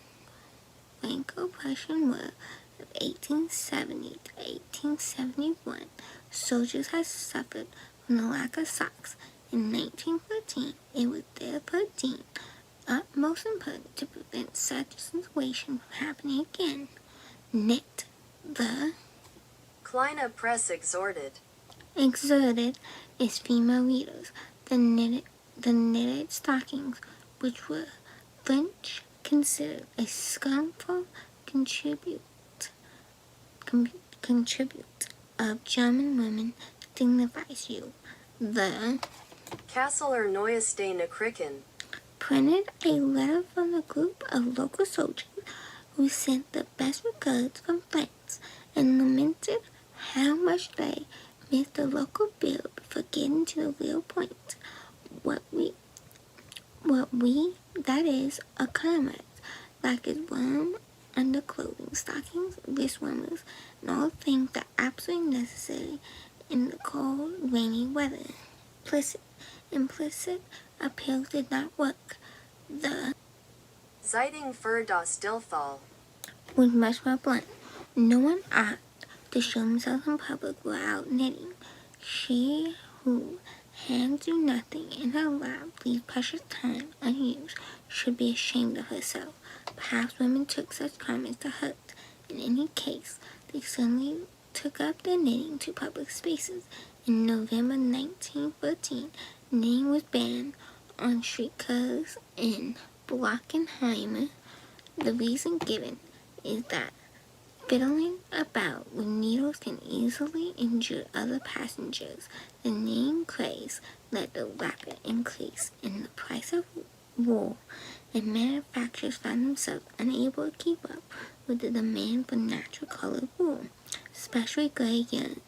Franco-Prussian War of 1870 to 1871, soldiers had suffered from the lack of socks. In 1914, it was therefore deemed utmost important to prevent such a situation from happening again. Knit the Kleine Press exerted its female readers. The knitted stockings, which were French considered a scornful contribute of German women, signifies you. The Kasseler Neueste Nekriken. printed a letter from a group of local soldiers who sent the best regards from France and lamented how much they missed the local bill before getting to the real point. What we, that is, our comrades, like is warm underclothing, stockings, wrist warmers, and all things that are absolutely necessary in the cold, rainy weather. Implicit appeals did not work. The Zeitung für das Stillthal. was much more blunt. No one ought to show themselves in public without knitting. She who hands you nothing in her lap leaves precious time unused should be ashamed of herself. Perhaps women took such comments to hurt. In any case, they suddenly took up their knitting to public spaces. In November 1914, knitting was banned on streetcars in Blockenheimer. The reason given is that fiddling about with needles can easily injure other passengers. The knitting craze led to a rapid increase in the price of wool, and manufacturers found themselves unable to keep up with the demand for natural colored wool, especially gray yarn,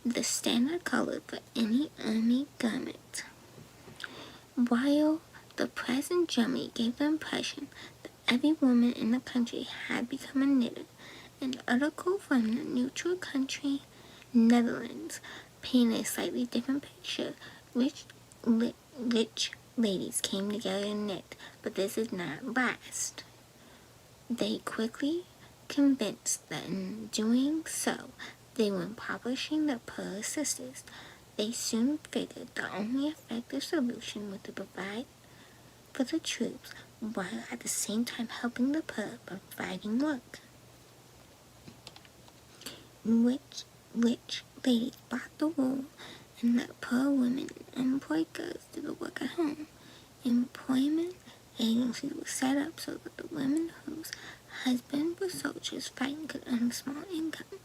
the standard color for any army garment. While the press in Germany gave the impression that every woman in the country had become a knitter, an article from the neutral country, Netherlands, painted a slightly different picture. Rich ladies came together to knit, but this did not last. They quickly convinced that in doing so, they were impoverishing the poor sisters. They soon figured the only effective solution was to provide for the troops while at the same time helping the poor by providing work. Rich ladies bought the wool and let poor women and unemployed girls do the work at home. Employment agencies were set up so that the women whose husbands were soldiers fighting could earn a small income.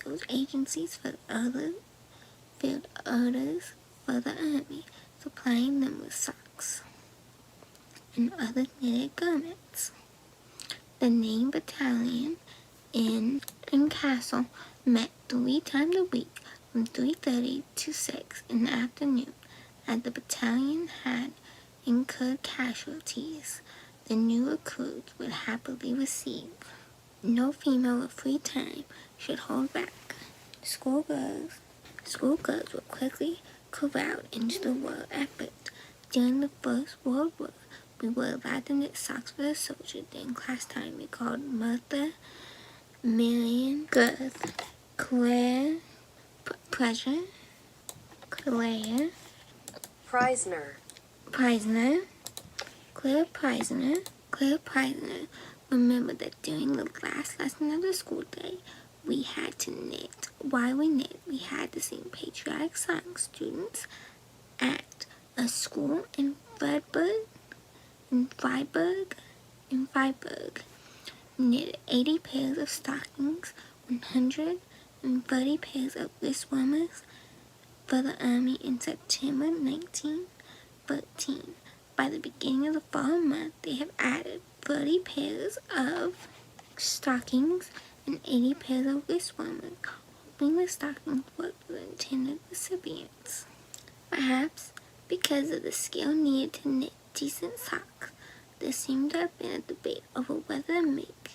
Those agencies filled orders for the army, supplying them with socks and other knitted garments. The named battalion in Castle met 3 times a week from 3:30 to 6 in the afternoon. As the battalion had incurred casualties, the new recruits would happily receive. No female with free time should hold back. Schoolgirls were quickly corralled into the war effort. During the First World War, we were allowed to knit socks for the soldiers. During class time, we called Martha, Marian, Girth, Claire Preisner, Claire Preisner remembered that during the last lesson of the school day, we had to knit. While we knit, we had to sing patriotic songs. Students at a school in Freiburg knitted 80 pairs of stockings, 130 pairs of wrist warmers for the Army in September 1913. By the beginning of the fall month, they have added 30 pairs of stockings and 80 pairs of wrist warmers, hoping the stockings work for the intended recipients. Perhaps because of the skill needed to knit decent socks, there seemed to have been a debate over whether to make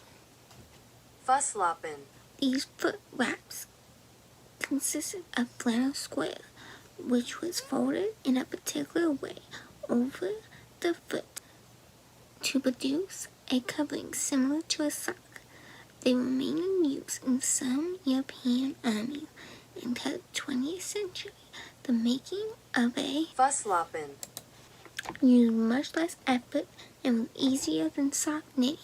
Fussloppin'. these foot wraps consisted of flannel square, which was folded in a particular way over the foot to produce a covering similar to a sock. They remained in use in some European armies until the 20th century. The making of a Fussloppin'. used much less effort and was easier than sock knitting.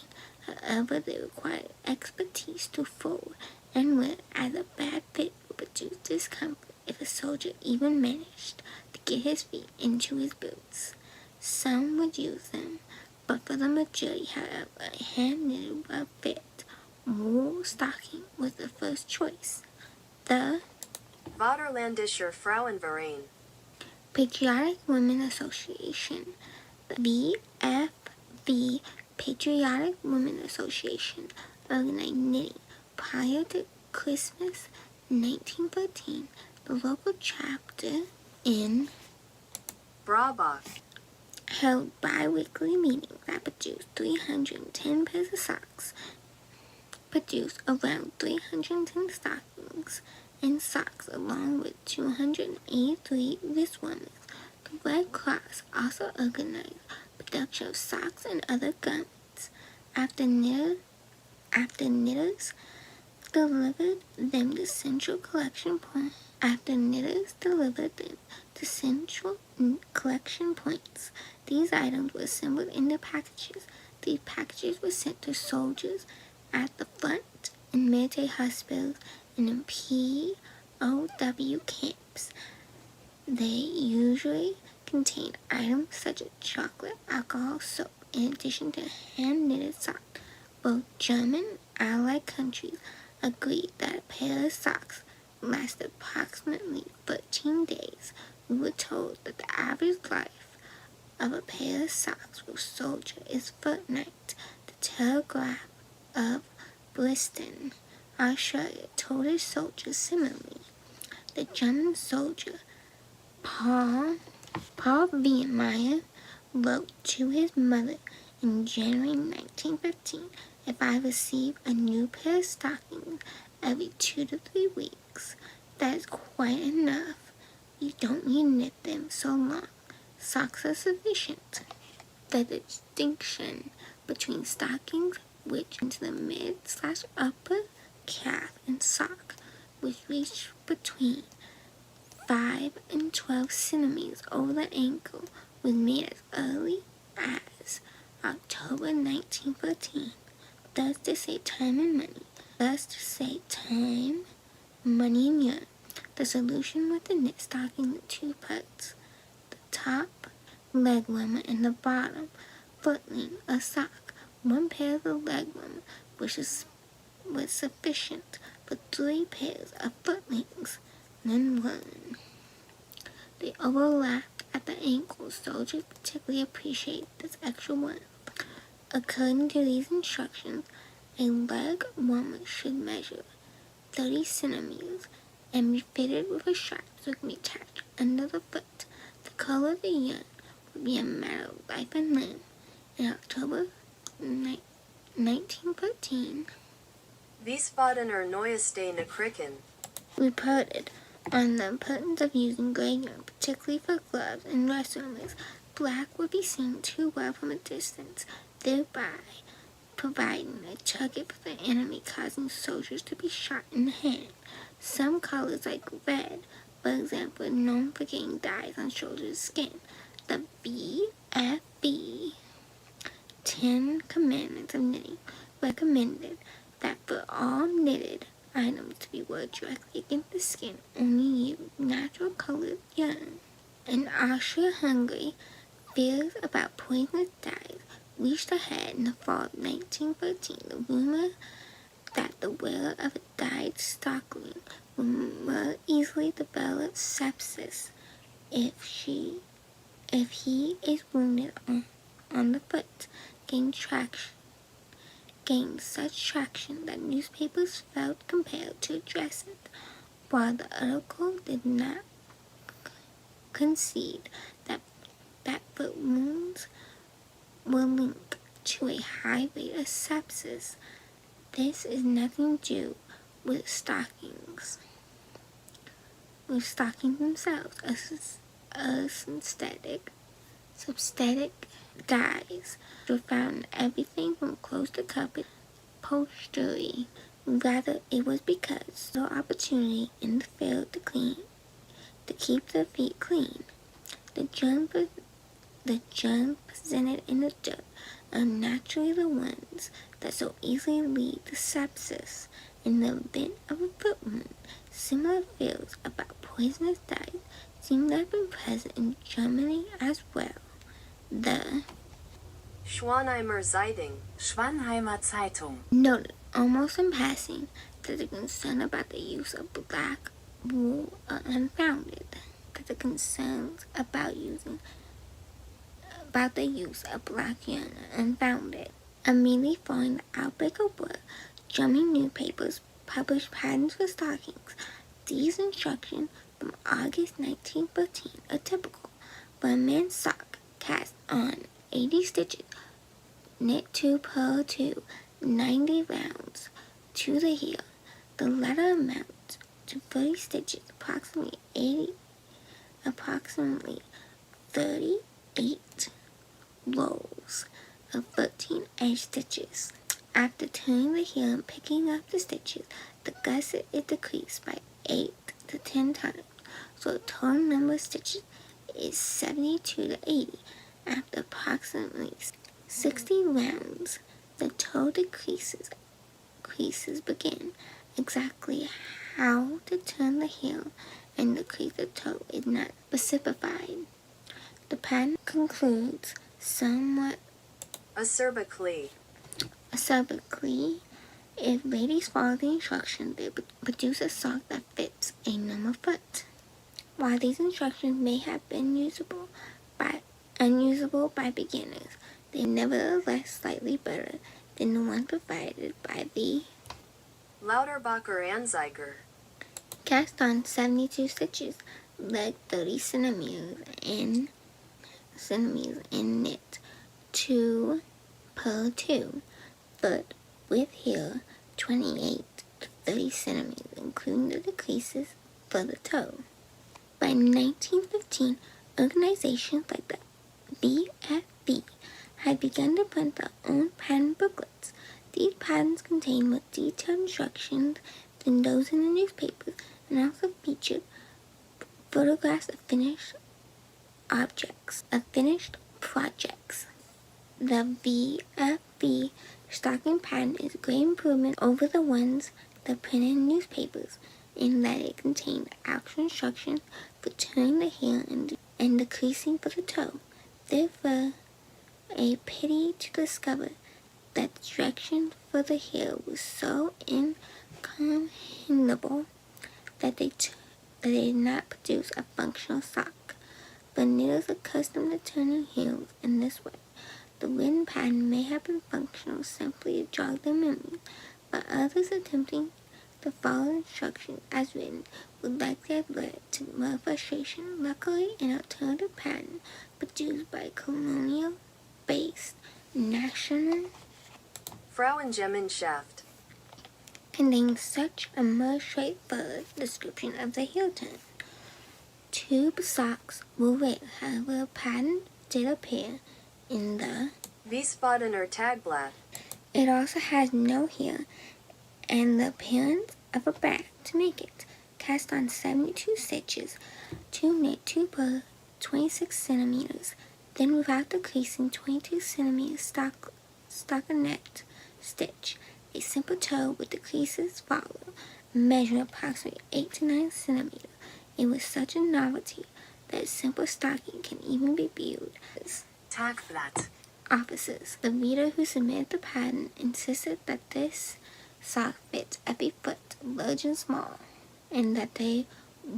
However, they required expertise to fold and wear, as a bad fit would produce discomfort if a soldier even managed to get his feet into his boots. Some would use them, but for the majority, however, a hand-knitted well-fit wool stocking was the first choice. The Vaterlandischer Frauenverein. Patriotic Women Association, the VFV Patriotic Women Association, organized knitting. Prior to Christmas 1913, the local chapter in Brabach. held bi-weekly meetings that produced 310 pairs of socks, produced around 310 stockings and socks, along with 283 wrist warmers. The Red Cross also organized production of socks and other garments. After knitters delivered them to central collection points. These items were assembled into packages. These packages were sent to soldiers at the front, in military hospitals, and in POW camps. They usually contained items such as chocolate, alcohol, soap, in addition to hand-knitted socks. Both German and Allied countries agreed that a pair of socks lasted approximately 13 days. We were told that the average life of a pair of socks for a soldier is a fortnight. The Telegraph of Bristol, Australia, told his soldiers similarly. The German soldier Paul Vienmeyer wrote to his mother in January 1915, "If I receive a new pair of stockings every 2 to 3 weeks, that is quite enough. You don't need to knit them so long. Socks are sufficient." The distinction between stockings, which into the mid/upper calf, and sock, which reached between 5 and 12 centimeters over the ankle, was made as early as October 1914. Thus to save time, money, and yarn. The solution was to knit stockings in 2 parts: the top leg warmer and the bottom footling of sock. 1 pair of the leg warmer, which was sufficient for 3 pairs of footlings, then worn. They overlapped at the ankles. Soldiers particularly appreciate this extra warmth. According to these instructions, a leg warmer should measure 30 centimeters and be fitted with a strap so it can be attached under the foot. The color of the yarn would be a matter of life and limb. In October 1913, Wiesbadener Neueste Nekriken. reported on the importance of using gray yarn, particularly for gloves and wrist warmers. Black would be seen too well from a distance, thereby providing a target for the enemy, causing soldiers to be shot in the head. Some colors, like red, for example, are known for getting dyes on soldiers' skin. The VFB 10 Commandments of Knitting recommended that for all knitted items to be worn directly against the skin, only use natural colored yarn. In Austria-Hungary, fears about poisonous dyes reached a head in the fall of 1913. The rumor that the wearer of a dyed stocking would more easily develop sepsis if he is wounded on the foot gained such traction that newspapers felt compelled to address it. While the article did not concede that foot wounds were linked to a high rate of sepsis, this is nothing to do with stockings themselves. Synthetic dyes were found in everything from clothes to carpet upholstery. Rather, it was because no opportunity in the field to keep their feet clean. The germs presented in the dirt are naturally the ones that so easily lead to sepsis. In the event of a foot wound, similar fears about poisonous dyes seem to have been present in Germany as well. The Schwanheimer Zeitung noted almost in passing that the concern about the use of black wool are unfounded, that the concerns about the use of black yarn are unfounded. Immediately following the outbreak of war, German newspapers published patterns for stockings. These instructions from August 1914 are typical. For a men's sock, cast on 80 stitches, knit 2, purl 2, 90 rounds to the heel. The latter amounts to 30 stitches, approximately 38 rows of 13 edge stitches. After turning the heel and picking up the stitches, the gusset is decreased by 8 to 10 times, so the total number of stitches is 72 to 80. After approximately 60 rounds, the toe decreases begin. Exactly how to turn the heel and decrease the toe is not specified. The pattern concludes somewhat acerbically. If ladies follow the instructions, they produce a sock that fits a normal foot. While these instructions may have been unusable by beginners, they are nevertheless slightly better than the ones provided by the Lauterbacher Anzeiger. Cast on 72 stitches, leg 30 centimeters and knit 2, purl 2, foot with heel 28 to 30 centimeters, including the decreases for the toe. By 1915, organizations like the BFB had begun to print their own pattern booklets. These patterns contained more detailed instructions than those in the newspapers and also featured photographs of finished projects. The VFB stocking pattern is a great improvement over the ones that printed in newspapers in that it contained actual instructions for turning the heel and decreasing for the toe. Therefore, a pity to discover that the direction for the heel was so incomprehensible that they did not produce a functional sock. For knitters accustomed to turning heels in this way, the written pattern may have been functional simply to jog their memory, but others attempting to follow instructions as written would likely have led to more frustration. Luckily, an alternative pattern produced by colonial-based National Frauengemeinschaft contains such a more straightforward description of the heel turn. Tube socks were rare, however, a pattern did appear in the Wiesbadener Tagblatt. It also has no heel and the appearance of a bag to make it. Cast on 72 stitches, to knit 2 purl 26 centimeters, then without decreasing 22 centimeters stockinette stitch. A simple toe with decreases follow, measuring approximately 8 to 9 centimeters. It was such a novelty that a simple stocking can even be viewed as Tagblatt. offices. The reader who submitted the pattern insisted that this sock fits every foot, large and small, and that they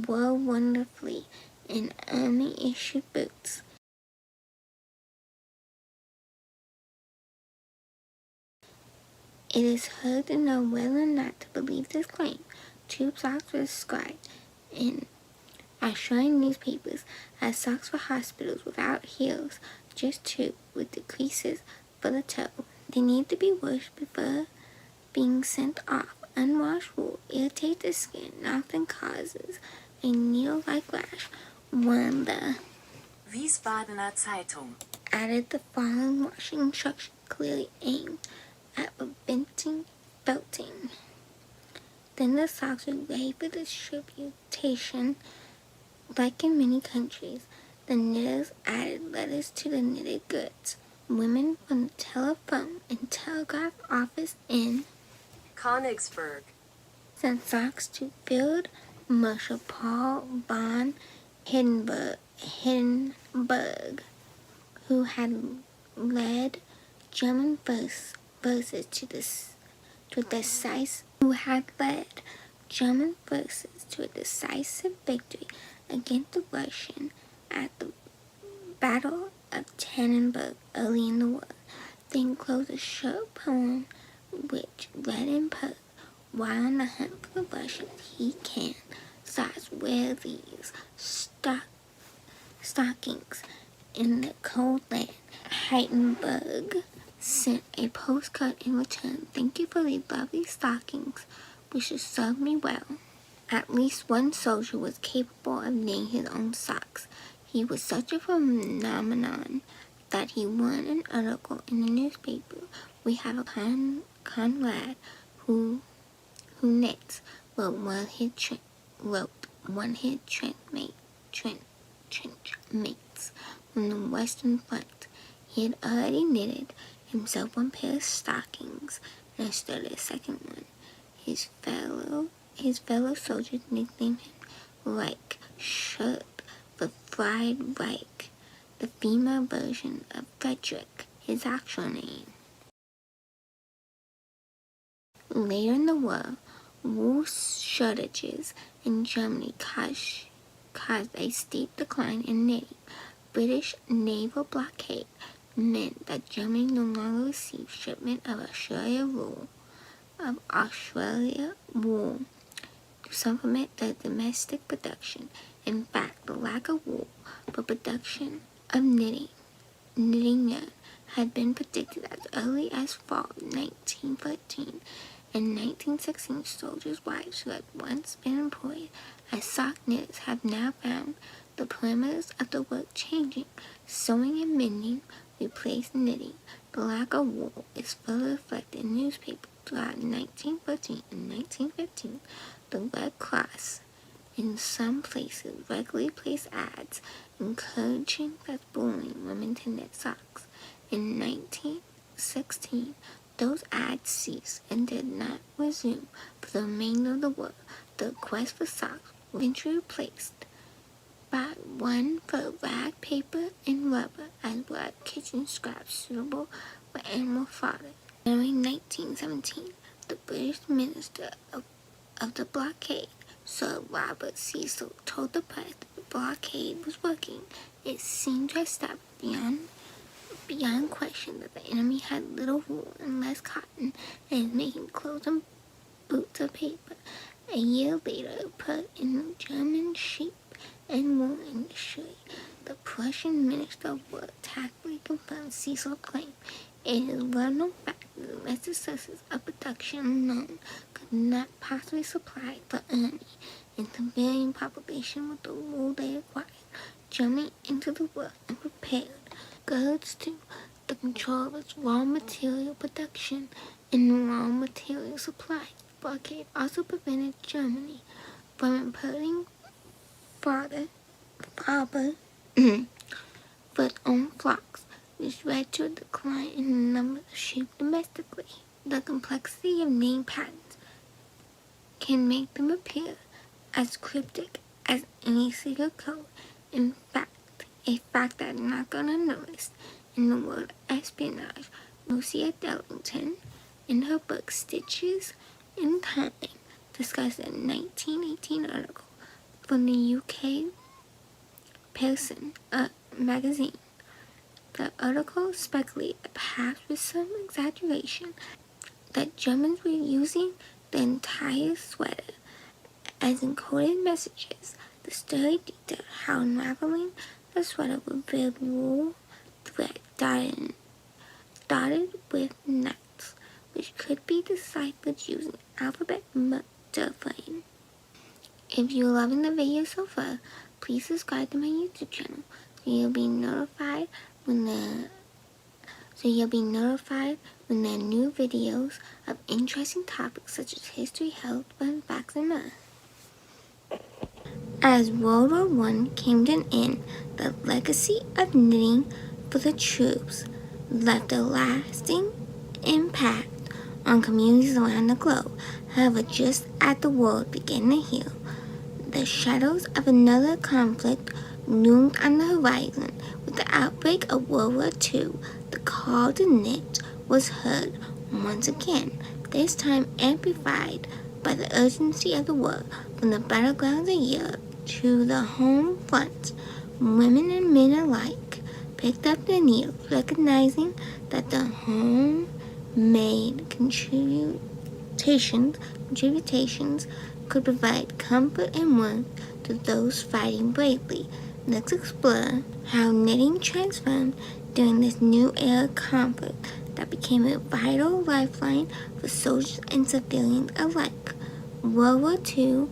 wore wonderfully in army-issued boots. It is hard to know whether or not to believe this claim. Tube socks were described in Australian newspapers as socks for hospitals without heels, just two with the creases for the toe. They need to be washed before being sent off. Unwashed wool irritates the skin and often causes a needle-like rash. One of the Wiesbadener Zeitung added the following washing instruction clearly aimed at preventing felting. Then the socks were ready for distribution. Like in many countries, the knitters added letters to the knitted goods. Women from the telephone and telegraph office in Königsberg. sent socks to Field Marshal Paul von Hindenburg, who had led German forces to a decisive victory against the Russians at the Battle of Tannenberg early in the war. They enclosed a short poem which read in part, "While on the hunt for the Russians, he can socks wear these stockings in the cold land." Hindenburg sent a postcard in return. "Thank you for these lovely stockings, which should serve me well." At least one soldier was capable of knitting his own socks. He was such a phenomenon that he won an article in the newspaper. "We have a comrade who knits," wrote one of his trench mates from the Western Front. He had already knitted himself one pair of stockings and started a second one. His fellow soldiers nicknamed him Reich, short for Fried Reich, the female version of Frederick, his actual name. Later in the war, wool shortages in Germany caused a steep decline in knitting. British naval blockade meant that Germany no longer received shipment of Australia wool to supplement the domestic production. In fact, the lack of wool for production of knitting yarn had been predicted as early as fall 1913. In 1916, soldiers' wives who had once been employed as sock knitters have now found the parameters of the work changing. Sewing and mending replaced knitting. The lack of wool is further reflected in newspapers. Throughout 1914 and 1915, the Red Cross in some places regularly placed ads encouraging but bullying women to knit socks. In 1916, those ads ceased and did not resume for the remainder of the war. The request for socks was eventually replaced by one for rag paper and rubber, as well as kitchen scraps suitable for animal fodder. In January 1917, the British Minister of the blockade, Sir Robert Cecil, told the press that the blockade was working. It seemed to have stopped beyond question that the enemy had little wool and less cotton and is making clothes and boots of paper. A year later, it put in the German sheep and wool industry. The Prussian Minister of War tactfully confirmed Cecil's claim. It is a well-known fact that the domestic sources of production alone could not possibly supply the army and civilian population with the wool they required. Germany entered the war unprepared. Regards to the control of its raw material production and raw material supply. The blockade also prevented Germany from importing fodder for its own flocks, which led to a decline in the number of sheep domestically. The complexity of name patterns can make them appear as cryptic as any secret code. In fact, a fact that I'm not gonna notice in the world of espionage. Lucia Darlington, in her book Stitches in Time, discussed a 1918 article from the UK Person magazine. The article speculated, perhaps with some exaggeration, that Germans were using the entire sweater as encoded messages. The story detailed how unraveling the sweater revealed wool thread dotted with knots, which could be deciphered using alphabet multiplying. If you're loving the video so far, please subscribe to my YouTube channel so you'll be notified when there are new videos of interesting topics such as history, health, fun facts, and more. As World War I came to an end, the legacy of knitting for the troops left a lasting impact on communities around the globe. However, just as the world began to heal, the shadows of another conflict loomed on the horizon. With the outbreak of World War II, the call to knit was heard once again, this time amplified by the urgency of the war. From the battlegrounds of Europe to the home front, women and men alike picked up their needles, recognizing that the homemade contributions could provide comfort and warmth to those fighting bravely. Let's explore how knitting transformed during this new era of conflict that became a vital lifeline for soldiers and civilians alike. World War II,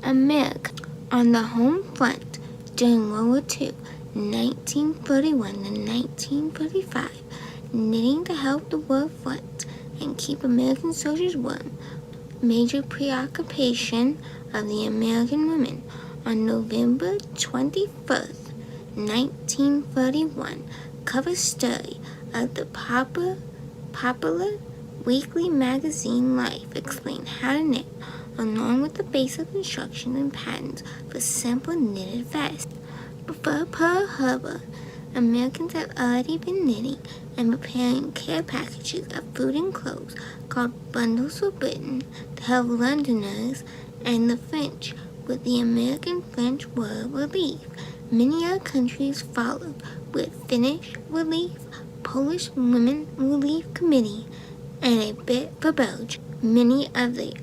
America. On the home front during World War II, 1941 to 1945, knitting to help the war front and keep American soldiers warm, major preoccupation of the American women. On November 21st, 1941, cover story of the popular weekly magazine Life explained how to knit, along with the basic instructions and patterns for simple knitted vests. Before Pearl Harbor, Americans had already been knitting and preparing care packages of food and clothes called bundles for Britain to help Londoners and the French with the American-French War relief. Many other countries followed, with Finnish Relief, Polish Women Relief Committee, and a bit for Belgium. Many of the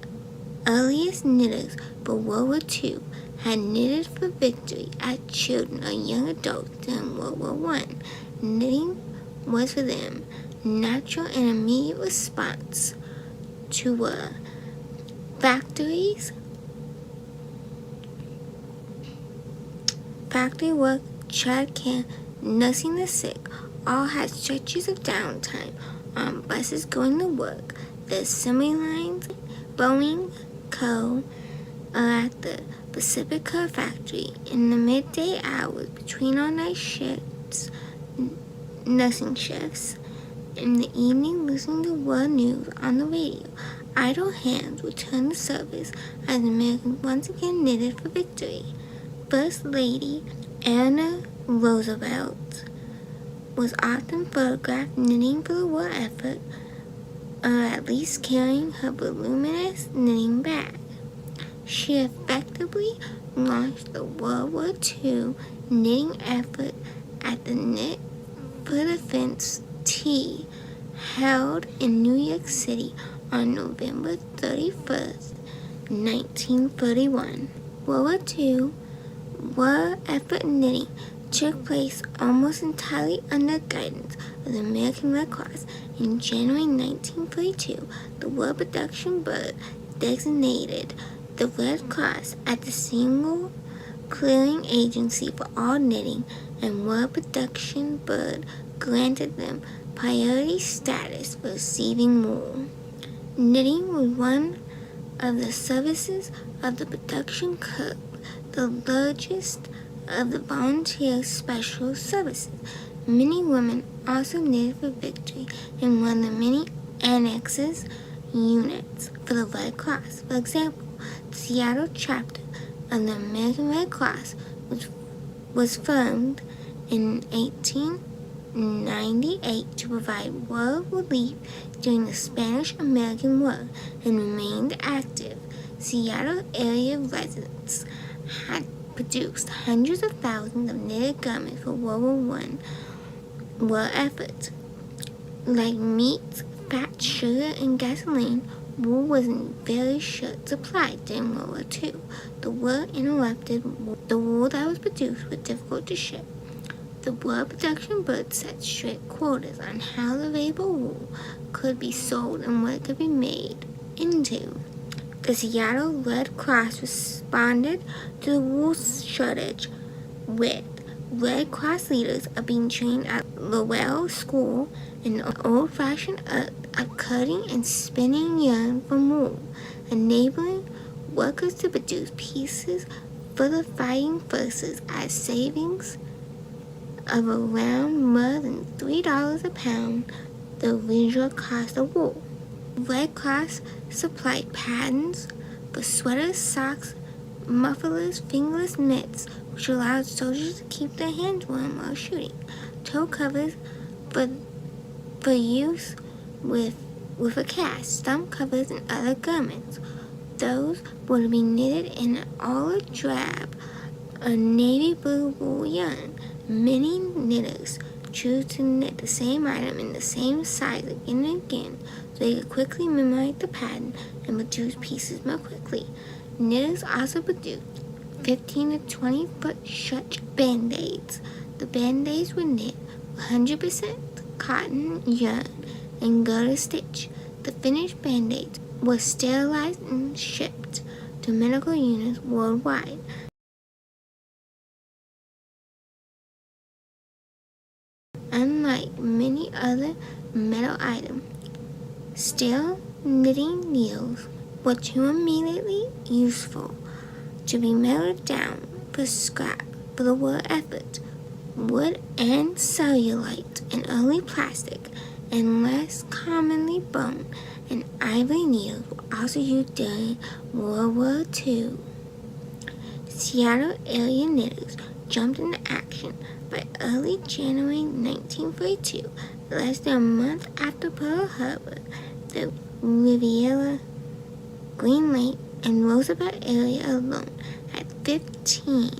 earliest knitters for World War II had knitted for victory as children or young adults during World War I. Knitting was for them natural and immediate response to war. Factory work, childcare, nursing the sick, all had stretches of downtime on buses going to work. The assembly lines, Boeing Co. are at the Pacific Car Factory in the midday hours between all night shifts, nursing shifts. In the evening, listening to world news on the radio. Idle hands returned to service as Americans once again knitted for victory. First Lady Eleanor Roosevelt was often photographed knitting for the war effort, or at least carrying her voluminous knitting bag. She effectively launched the World War II knitting effort at the Knit for Defense Tea held in New York City on November 31st, 1941. World War II war effort knitting took place almost entirely under guidance of the American Red Cross. In January 1942, the War Production Board designated the Red Cross as the single clearing agency for all knitting, and War Production Board granted them priority status for receiving wool. Knitting was one of the services of the Production Corps, the largest of the volunteer special services. Many women also knitted for victory in one of the many annexes units for the Red Cross. For example, the Seattle chapter of the American Red Cross was formed in 18 1898 to provide world relief during the Spanish-American War and remained active. Seattle area residents had produced hundreds of thousands of knitted garments for World War I war efforts. Like meat, fat, sugar, and gasoline, wool was in very short supply during World War II. The war interrupted the wool that was produced was difficult to ship. The war production board set strict quotas on how the available wool could be sold and what it could be made into. The Seattle Red Cross responded to the wool shortage with Red Cross leaders are being trained at Lowell School in the old-fashioned art of cutting and spinning yarn from wool, enabling workers to produce pieces for the fighting forces at savings of around more than $3 a pound, the original cost of wool. Red Cross supplied patterns for sweaters, socks, mufflers, fingerless mitts, which allowed soldiers to keep their hands warm while shooting, toe covers for use with a cast, stump covers, and other garments. Those were to be knitted in an olive drab or navy blue wool yarn. Many knitters choose to knit the same item in the same size again and again so they could quickly memorize the pattern and produce pieces more quickly. Knitters also produced 15 to 20 foot stretch band-aids. The band-aids were knit 100% cotton yarn and garter stitch. The finished band-aids were sterilized and shipped to medical units worldwide. Unlike many other metal items, steel knitting needles were too immediately useful to be melted down for scrap for the war effort. Wood and cellulite and early plastic, and less commonly bone and ivory needles were also used during World War II. Seattle area knitters jumped into action by early January 1942, less than a month after Pearl Harbor. The Riviera, Green Lake, and Roosevelt area alone had 15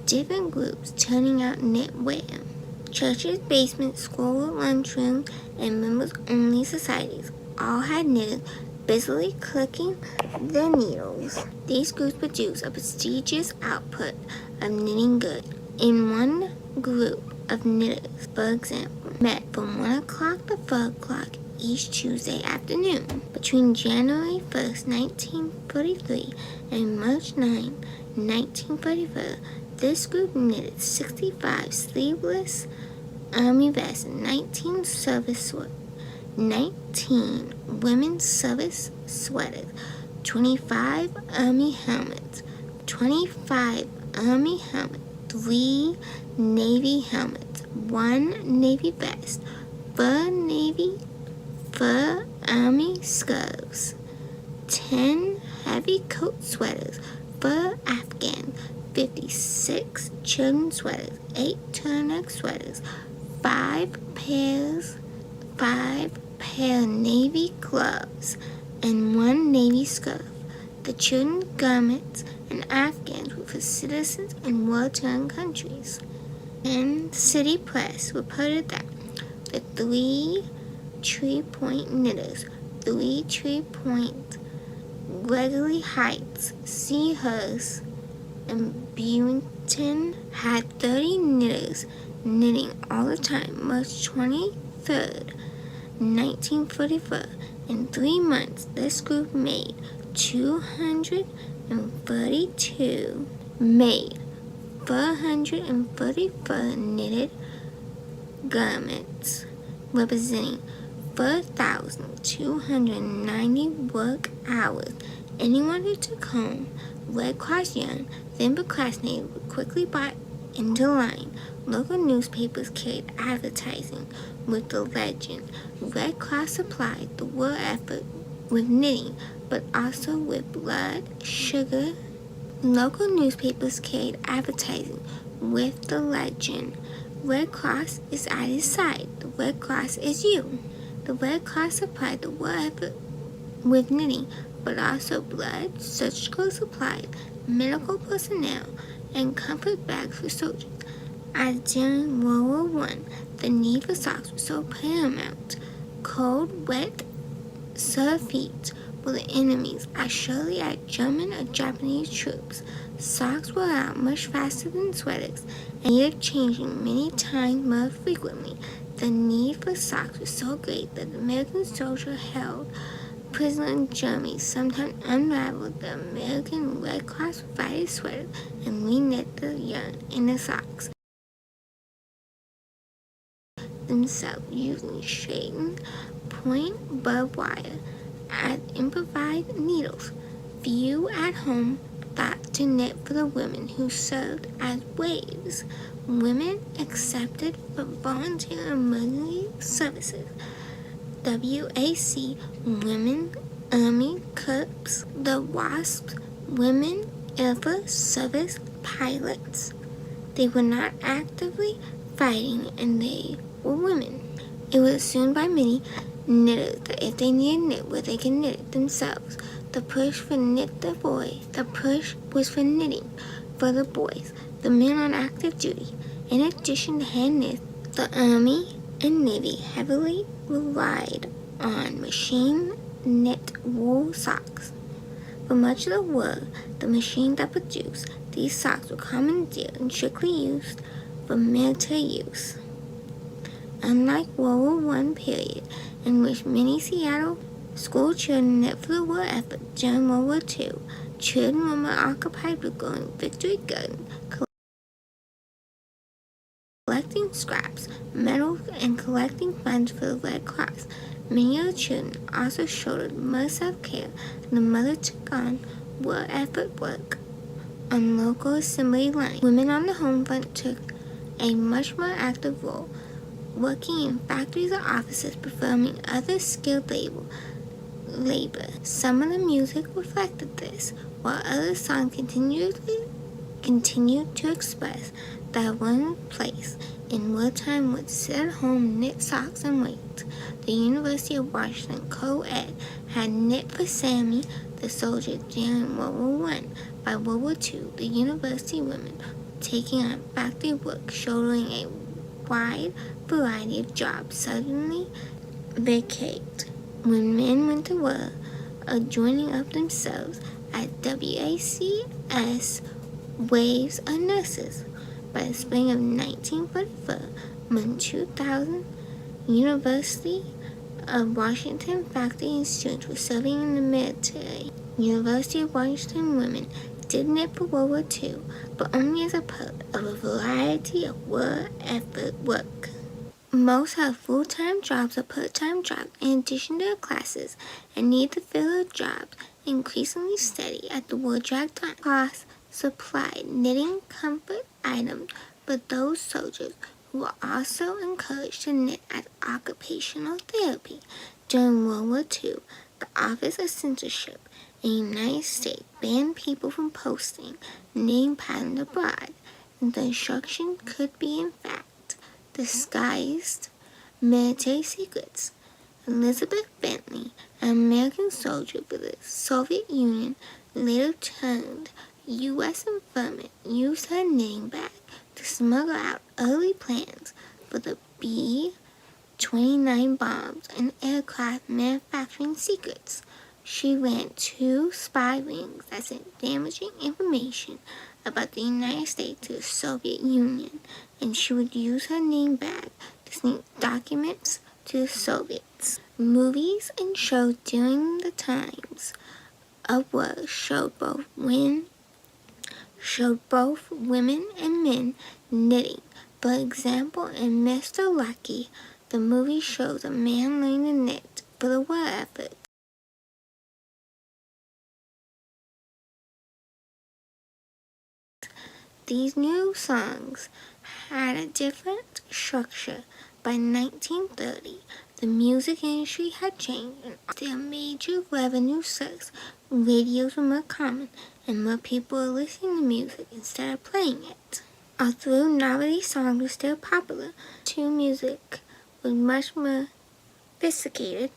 different groups turning out knitwear. Churches, basements, school lunchrooms, and members-only societies all had knitters busily clicking their needles. These groups produced a prestigious output of knitting goods. In one group of knitters, for example, met from 1 o'clock to 4 o'clock each Tuesday afternoon. Between January 1st, 1943 and March 9, 1944, this group knitted 65 sleeveless army vests, 19 service sweaters, 19 women's service sweaters, 25 army helmets, 25 army helmets, 3 navy helmets, 1 navy vest, 4 army scarves, 10 heavy coat sweaters, 4 Afghans, 56 children's sweaters, 8 turtleneck sweaters, 5 pair navy gloves, and 1 navy scarf. The children's garments and Afghans were for citizens in war-torn countries. And City Press reported that the 3 Tree Point knitters, 3 Tree Point, Gregory Heights, Seahurst, and Bewington had 30 knitters knitting all the time. March 23rd, 1944. In 3 months, this group made 434 knitted garments, representing 4,290 work hours. Anyone who took home Red Cross yarn, then procrastinated, would quickly buy into line. Local newspapers carried advertising with the legend, Red Cross supplied the war effort with knitting, but also with blood, sugar. Local newspapers carried advertising with the legend, Red Cross is at his side. The Red Cross is you. The Red Cross supplied the war effort with knitting, but also blood, surgical supplies, medical personnel, and comfort bags for soldiers. As during World War I, the need for socks was so paramount. Cold, wet, sore feet were the enemies as surely as German or Japanese troops. Socks were out much faster than sweaters and needed changing many times more frequently. The need for socks was so great that the American soldier held prisoner in Germany sometimes unraveled the American Red Cross provided sweater and reknit the yarn in the socks themselves using straightened point barbed wire as improvised needles. Few at home thought to knit for the women who served as waves. Women accepted for volunteer emergency services. WAC Women Army Corps, the WASPs, Women Air Force Service pilots. They were not actively fighting and they were women. It was assumed by many knitters that if they needed knitwear, they could knit it themselves. The push was for knitting for the boys, the men on active duty. In addition to hand knit, the Army and Navy heavily relied on machine knit wool socks. For much of the war, the machines that produced these socks were commandeered and strictly used for military use. Unlike World War I period, in which many Seattle school children knit for the war effort during World War II, children were more occupied with going victory garden, collecting scraps, medals, and collecting funds for the Red Cross. Many of the children also showed more self-care, and the mother took on war effort work on local assembly lines. Women on the home front took a much more active role, working in factories or offices, performing other skilled labor. Some of the music reflected this, while other songs continued to express that one place in wartime would sit at home, knit socks, and wait. The University of Washington co-ed had knit for Sammy, the soldier, during World War I. By World War II, the university women were taking on factory work, shouldering a wide variety of jobs suddenly vacate when men went to war or joining up themselves as WACS waves or nurses. By the spring of 1944, more than 2,000 University of Washington faculty and students were serving in the military. University of Washington women did knit for World War II, but only as a part of a variety of war effort work. Most have full-time jobs or part-time jobs in addition to their classes and need to fill their jobs increasingly steady as the war dragged on. Class supplied knitting comfort items for those soldiers who were also encouraged to knit as occupational therapy. During World War II, the Office of Censorship in the United States banned people from posting knitting patterns abroad, and the instruction could be in fact disguised military secrets. Elizabeth Bentley, an American soldier for the Soviet Union, later turned U.S. informant, used her knitting bag to smuggle out early plans for the B-29 bombs and aircraft manufacturing secrets. She ran 2 spy rings that sent damaging information about the United States to the Soviet Union, and she would use her knitting bag to sneak documents to the Soviets. Movies and shows during the times of war showed both women and men knitting. For example, in Mr. Lucky, the movie shows a man learning to knit for the war effort. These new songs had a different structure. By 1930, the music industry had changed and their major revenue source, radios were more common and more people were listening to music instead of playing it. Although novelty songs were still popular, tune music was much more sophisticated,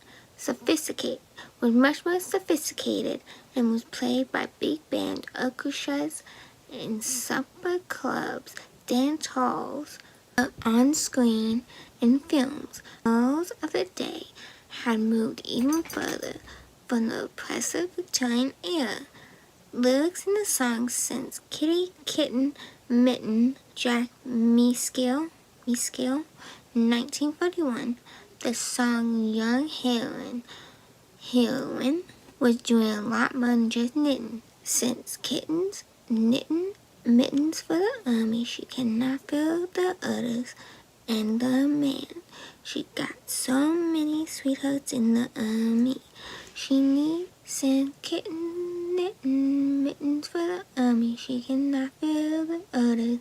and was played by big band orchestras in supper clubs, dance halls, on screen, and films. Girls of the day had moved even further from the oppressive Victorian era. Lyrics in the song since Kitty, Kitten, Mitten, Jack, Me Skill, 1941. The song Young Heroine was doing a lot more than just knitting. Since Kitten's knitting mittens for the army, she cannot feel the others and the man. She got so many sweethearts in the army. She needs send kitten knitting mittens for the army. She cannot feel the others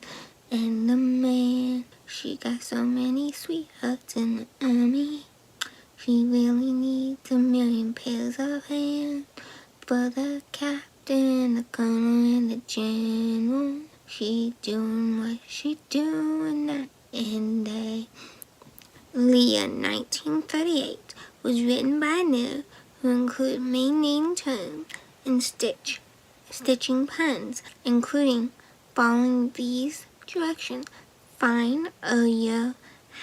and the man. She got so many sweethearts in the army. She really needs a million pairs of hands for the captain, the colonel, and the general. She doing what she doing night and day. Leah, 1938, was written by a knitter who included main name terms and stitching puns, including following these directions. Find earlier,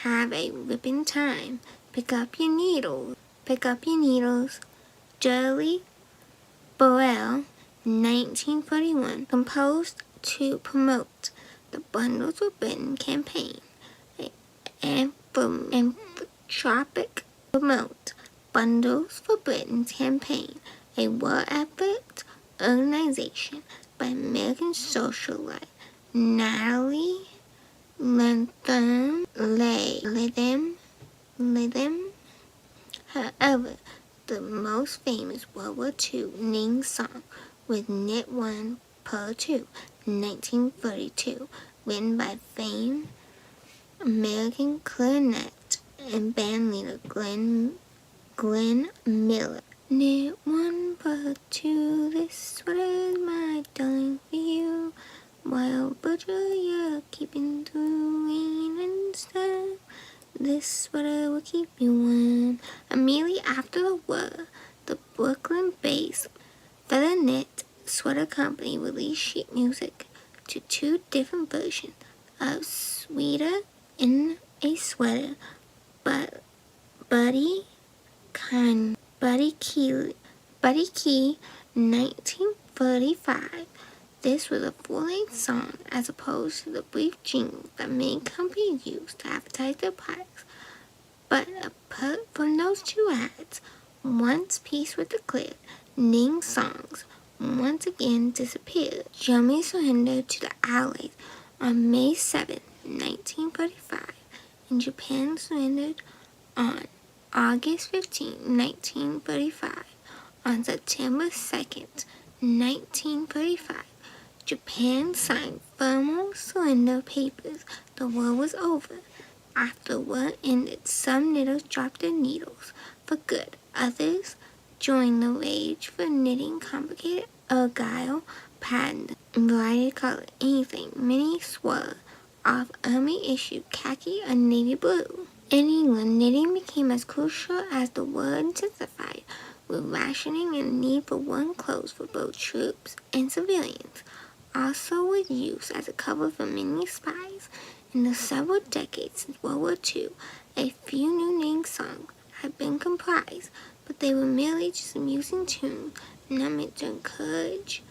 have a ripping time. Pick up your needles. Shirley Burrell, 1941, composed to promote the Bundles Were Written campaign. Anthropic promote Bundles for Britain campaign, a war effort organization by American socialite Natalie Latham. However, the most famous World War II knitting song was Knit One, Purl Two, 1932, written by famed American clarinet and bandleader Glenn Miller. Knit one, purl two, this sweater's my darling for you. While butcher, you're keeping through rain and snow. This sweater will keep you warm. Immediately after the war, the Brooklyn-based Feather Knit Sweater Company released sheet music to two different versions of Sweater in a Sweater, but Buddy Key, 1935. This was a full-length song as opposed to the brief jingles that many companies used to advertise their products. But apart from those two ads, once peace was declared, knitting songs once again disappeared. Germany surrendered to the Allies on May 7, 1945, and Japan surrendered on August 15, 1945. On September 2, 1945, Japan signed formal surrender papers. The war was over. After the war ended, some knitters dropped their needles for good. Others joined the rage for knitting complicated argyle patterns in variety of color, anything. Many swore off army-issued khaki or navy blue. In England, knitting became as crucial as the war intensified, with rationing and need for warm clothes for both troops and civilians. Also was used as a cover for many spies. In the several decades since World War II, a few new knitting songs had been comprised, but they were merely just amusing tunes, not meant to encourage,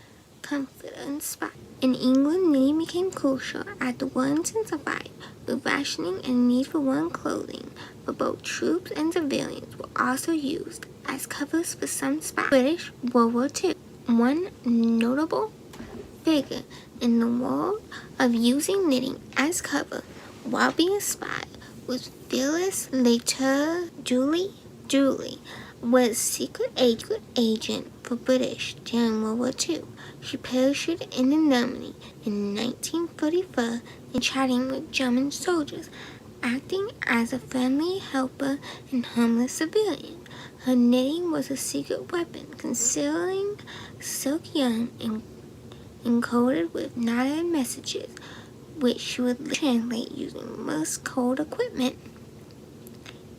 comfort, or inspire. In England, knitting became crucial as the war intensified, with rationing and need for warm clothing for both troops and civilians were also used as covers for some spies. British World War II. One notable figure in the world of using knitting as cover while being a spy was Phyllis Later. Julie was secret agent for British during World War II. She parachuted into Normandy in 1944 and chatting with German soldiers, acting as a friendly helper and harmless civilian. Her knitting was a secret weapon, concealing silk yarn and encoded with knotted messages which she would translate using Morse code equipment.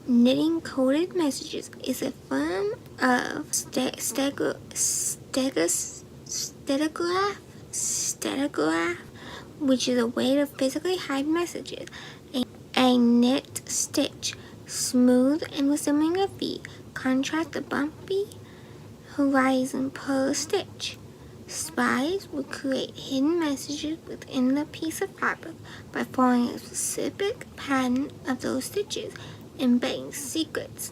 Knitting coded messages is a form of stereograph, which is a way to physically hide messages. A knit stitch, smooth and resembling a V, contrasts the bumpy horizon per stitch. Spies would create hidden messages within the piece of fabric by following a specific pattern of those stitches, embedding secrets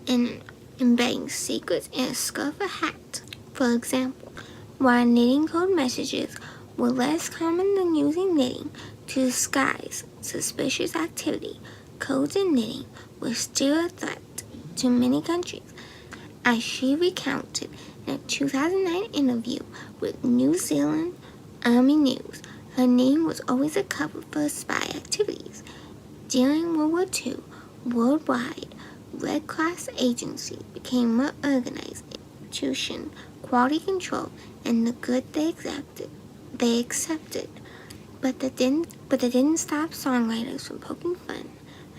in a scarf or hat. For example, while knitting code messages were less common than using knitting to disguise suspicious activity, codes in knitting were still a threat to many countries. As she recounted in a 2009 interview with New Zealand Army News, her knitting was always a cover for spy activities. During World War II, worldwide, Red Cross agencies became more organized institution, quality control, and the good they accepted. But that didn't stop songwriters from poking fun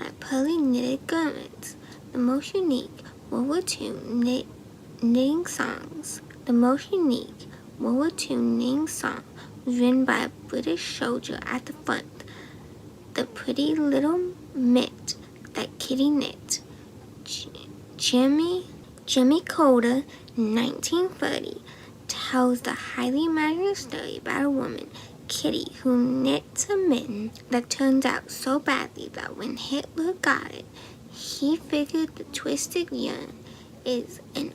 at poorly knitted garments. The most unique World War II knitting songs. The most unique World War II knitting song was written by a British soldier at the front. The pretty little mitt that Kitty knit. Jimmy Coulter, 1930, tells the highly imaginative story about a woman, Kitty, who knits a mitten that turns out so badly that when Hitler got it, he figured the twisted yarn is an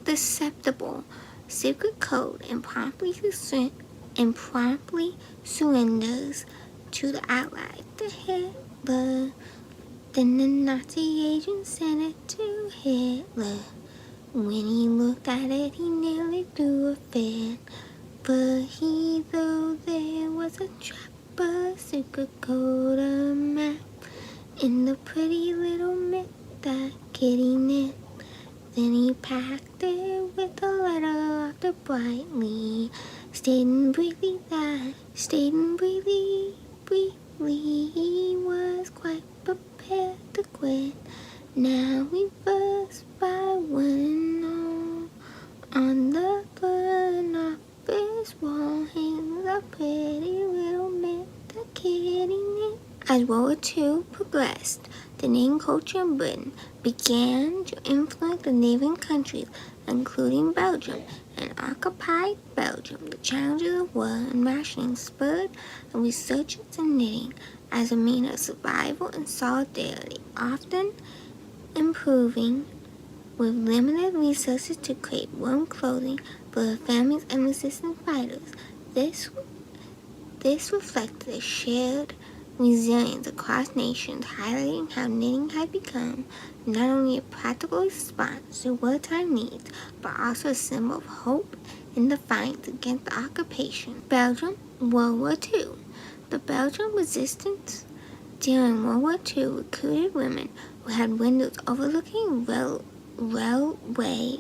undeceptible secret code and promptly surrenders to the Allies. The Hitler. Then the Nazi agent sent it to Hitler. When he looked at it, he nearly threw a fit. But though there was a trap, a secret code, a map in the pretty little mitt that Kitty knit. Then he packed it with a letter after brightly, stating briefly, he was quite prepared to quit. Now we burst by one and all. On the front office wall hangs a pretty little mitt that Kitty knit. As World War II progressed, the knitting culture in Britain began to influence the neighboring countries, including Belgium and occupied Belgium. The challenges of war and rationing spurred a resurgence in knitting as a means of survival and solidarity, often improving with limited resources to create warm clothing for the families and resistance fighters. This reflected a shared resilience across nations, highlighting how knitting had become not only a practical response to wartime needs, but also a symbol of hope in defiance against the occupation. Belgium, World War II. The Belgian resistance during World War II recruited women who had windows overlooking railway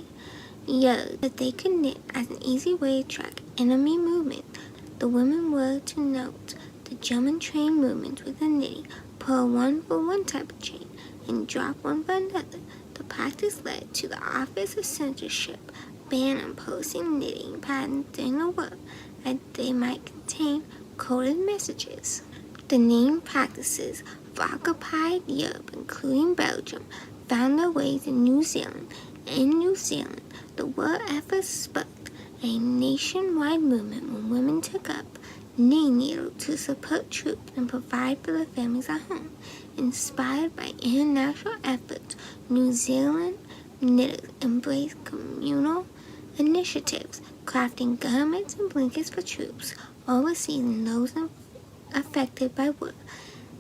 yards that they could knit as an easy way to track enemy movement. The women were to note the German train movements with the knitting, pull one for one type of chain, and drop one for another. The practice led to the Office of Censorship ban on posting knitting patterns during the war, as they might contain coded messages. The knitting practices of occupied Europe, including Belgium, found their way to New Zealand. In New Zealand, the war effort sparked a nationwide movement when women took up knitting needles to support troops and provide for their families at home. Inspired by international efforts, New Zealand knitters embraced communal initiatives, crafting garments and blankets for troops overseas and those affected by war.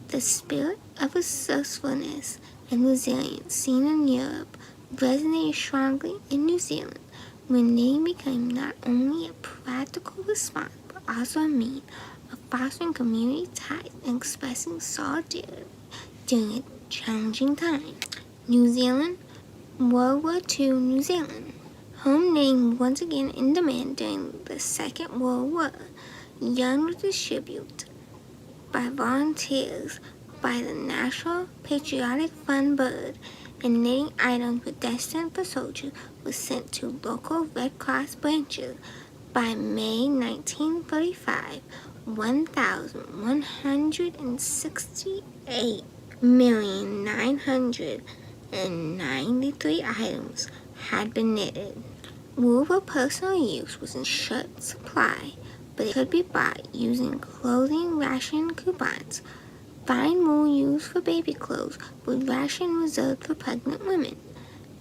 The spirit of resourcefulness and resilience seen in Europe resonated strongly in New Zealand, when knitting became not only a practical response, but also a means of fostering community ties and expressing solidarity during a challenging time. New Zealand, World War II, New Zealand. Home knitting was once again in demand during the Second World War. Yarn was distributed by volunteers by the National Patriotic Fund Bird, and knitting items destined for soldiers were sent to local Red Cross branches. By May 1945, 1,168,993 items had been knitted. Wool for personal use was in short supply, but it could be bought using clothing ration coupons. Fine wool used for baby clothes was ration reserved for pregnant women.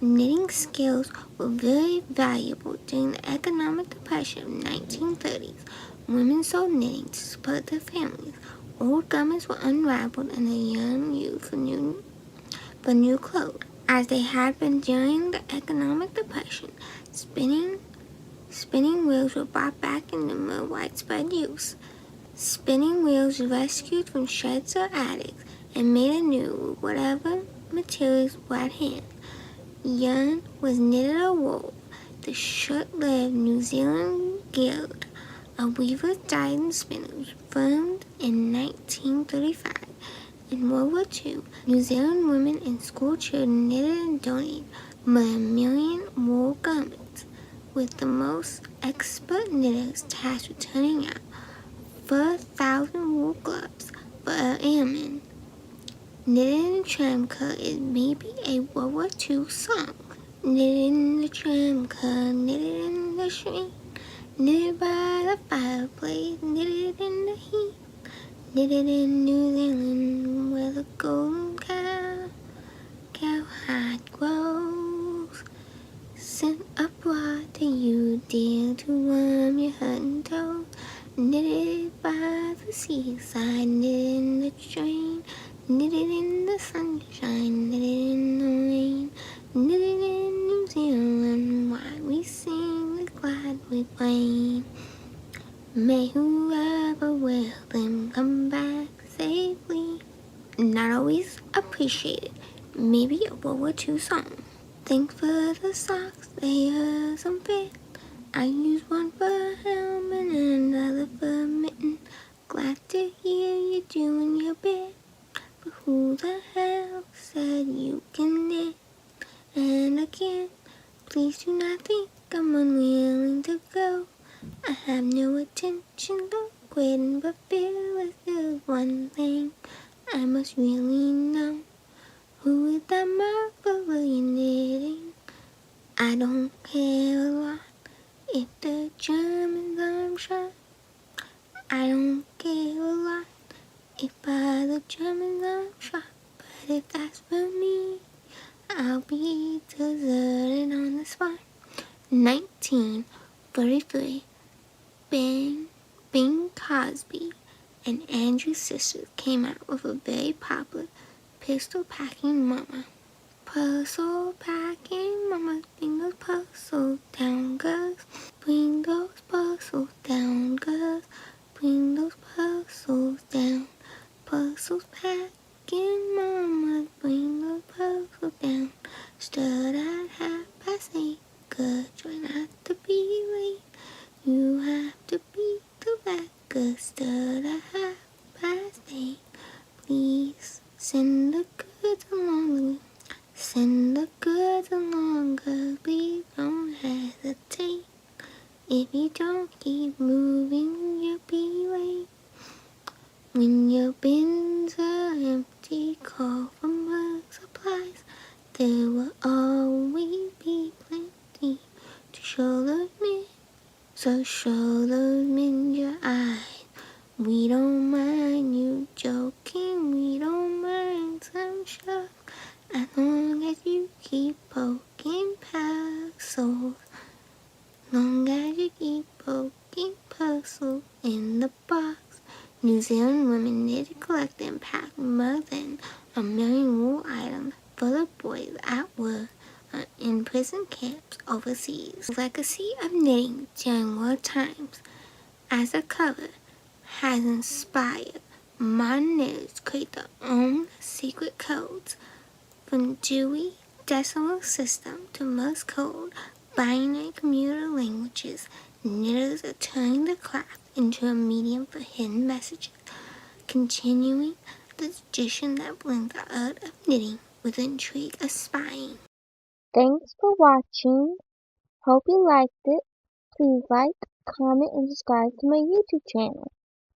Knitting skills were very valuable during the economic depression of the 1930s. Women sold knitting to support their families. Old garments were unraveled and the young used for new clothes. As they had been during the economic depression, spinning wheels were brought back into more widespread use. Spinning wheels rescued from sheds or attics and made anew with whatever materials were at hand. Yarn was knitted or wool. The short-lived New Zealand Guild of Weavers, Dyers and Spinners formed in 1935. In World War II, New Zealand women and school children knitted and donated more than 1 million wool garments, with the most expert knitters tasked with turning out 4,000 wool gloves for our airmen. Knitted in the tram car is maybe a World War II song. Knitted in the tram car, knitted in the street, knitted by the fireplace, knitted in the heat, knitted in New Zealand where the golden cowhide grows. Sent abroad to you, dear, to warm your hurt and toes. Knitted by the seaside, knitted in the train, knitted in the sunshine, knitted in the rain, knitted in New Zealand, why we sing the glad with rain. May whoever will them come back safely. Not always appreciated. Maybe a World War II song. Thanks for the socks, they are some fit. I use one for a helmet and another for a mitten. Glad to hear you doing your bit. But who the hell said you can knit? And again, please do not think I'm unwilling to go. I have no intention of quitting, but fearless is one thing I must really know. Who is that marvel you're knitting? I don't care a lot if the Germans arm shot. I don't care a lot if by the Germans arm shot. But if that's for me, I'll be deserted on the spot. 1943. Bing Crosby and Andrew sisters came out with a very popular pistol packing mama. Puzzle packing mama, bring those puzzles down, girls. Bring those puzzles down, girls. Bring those puzzles down. Puzzles packing mama, bring those puzzles down. Stood at 8:30, good, try not to be late. You have to beat the record, stood at 8:30. Please send the goods along. Send the goods along, girl, please don't hesitate. If you don't keep moving, you'll be late. When your bins are empty, call for more supplies. There will always be plenty to show those men. So show those men your eyes. We don't mind you joking, we don't mind some shock. As long as you keep poking puzzles. Long as you keep poking puzzles in the box. New Zealand women knitted, collected, and packed more than 1 million wool items for the boys at war in prison camps overseas. The legacy of knitting during war times as a cover has inspired modern knitters to create their own secret codes. From Dewey Decimal System to Morse code, binary computer languages, knitters are turning the craft into a medium for hidden messages. continuing the tradition that blends the art of knitting with the intrigue of spying. Thanks for watching. Hope you liked it. Please like, comment, and subscribe to my YouTube channel.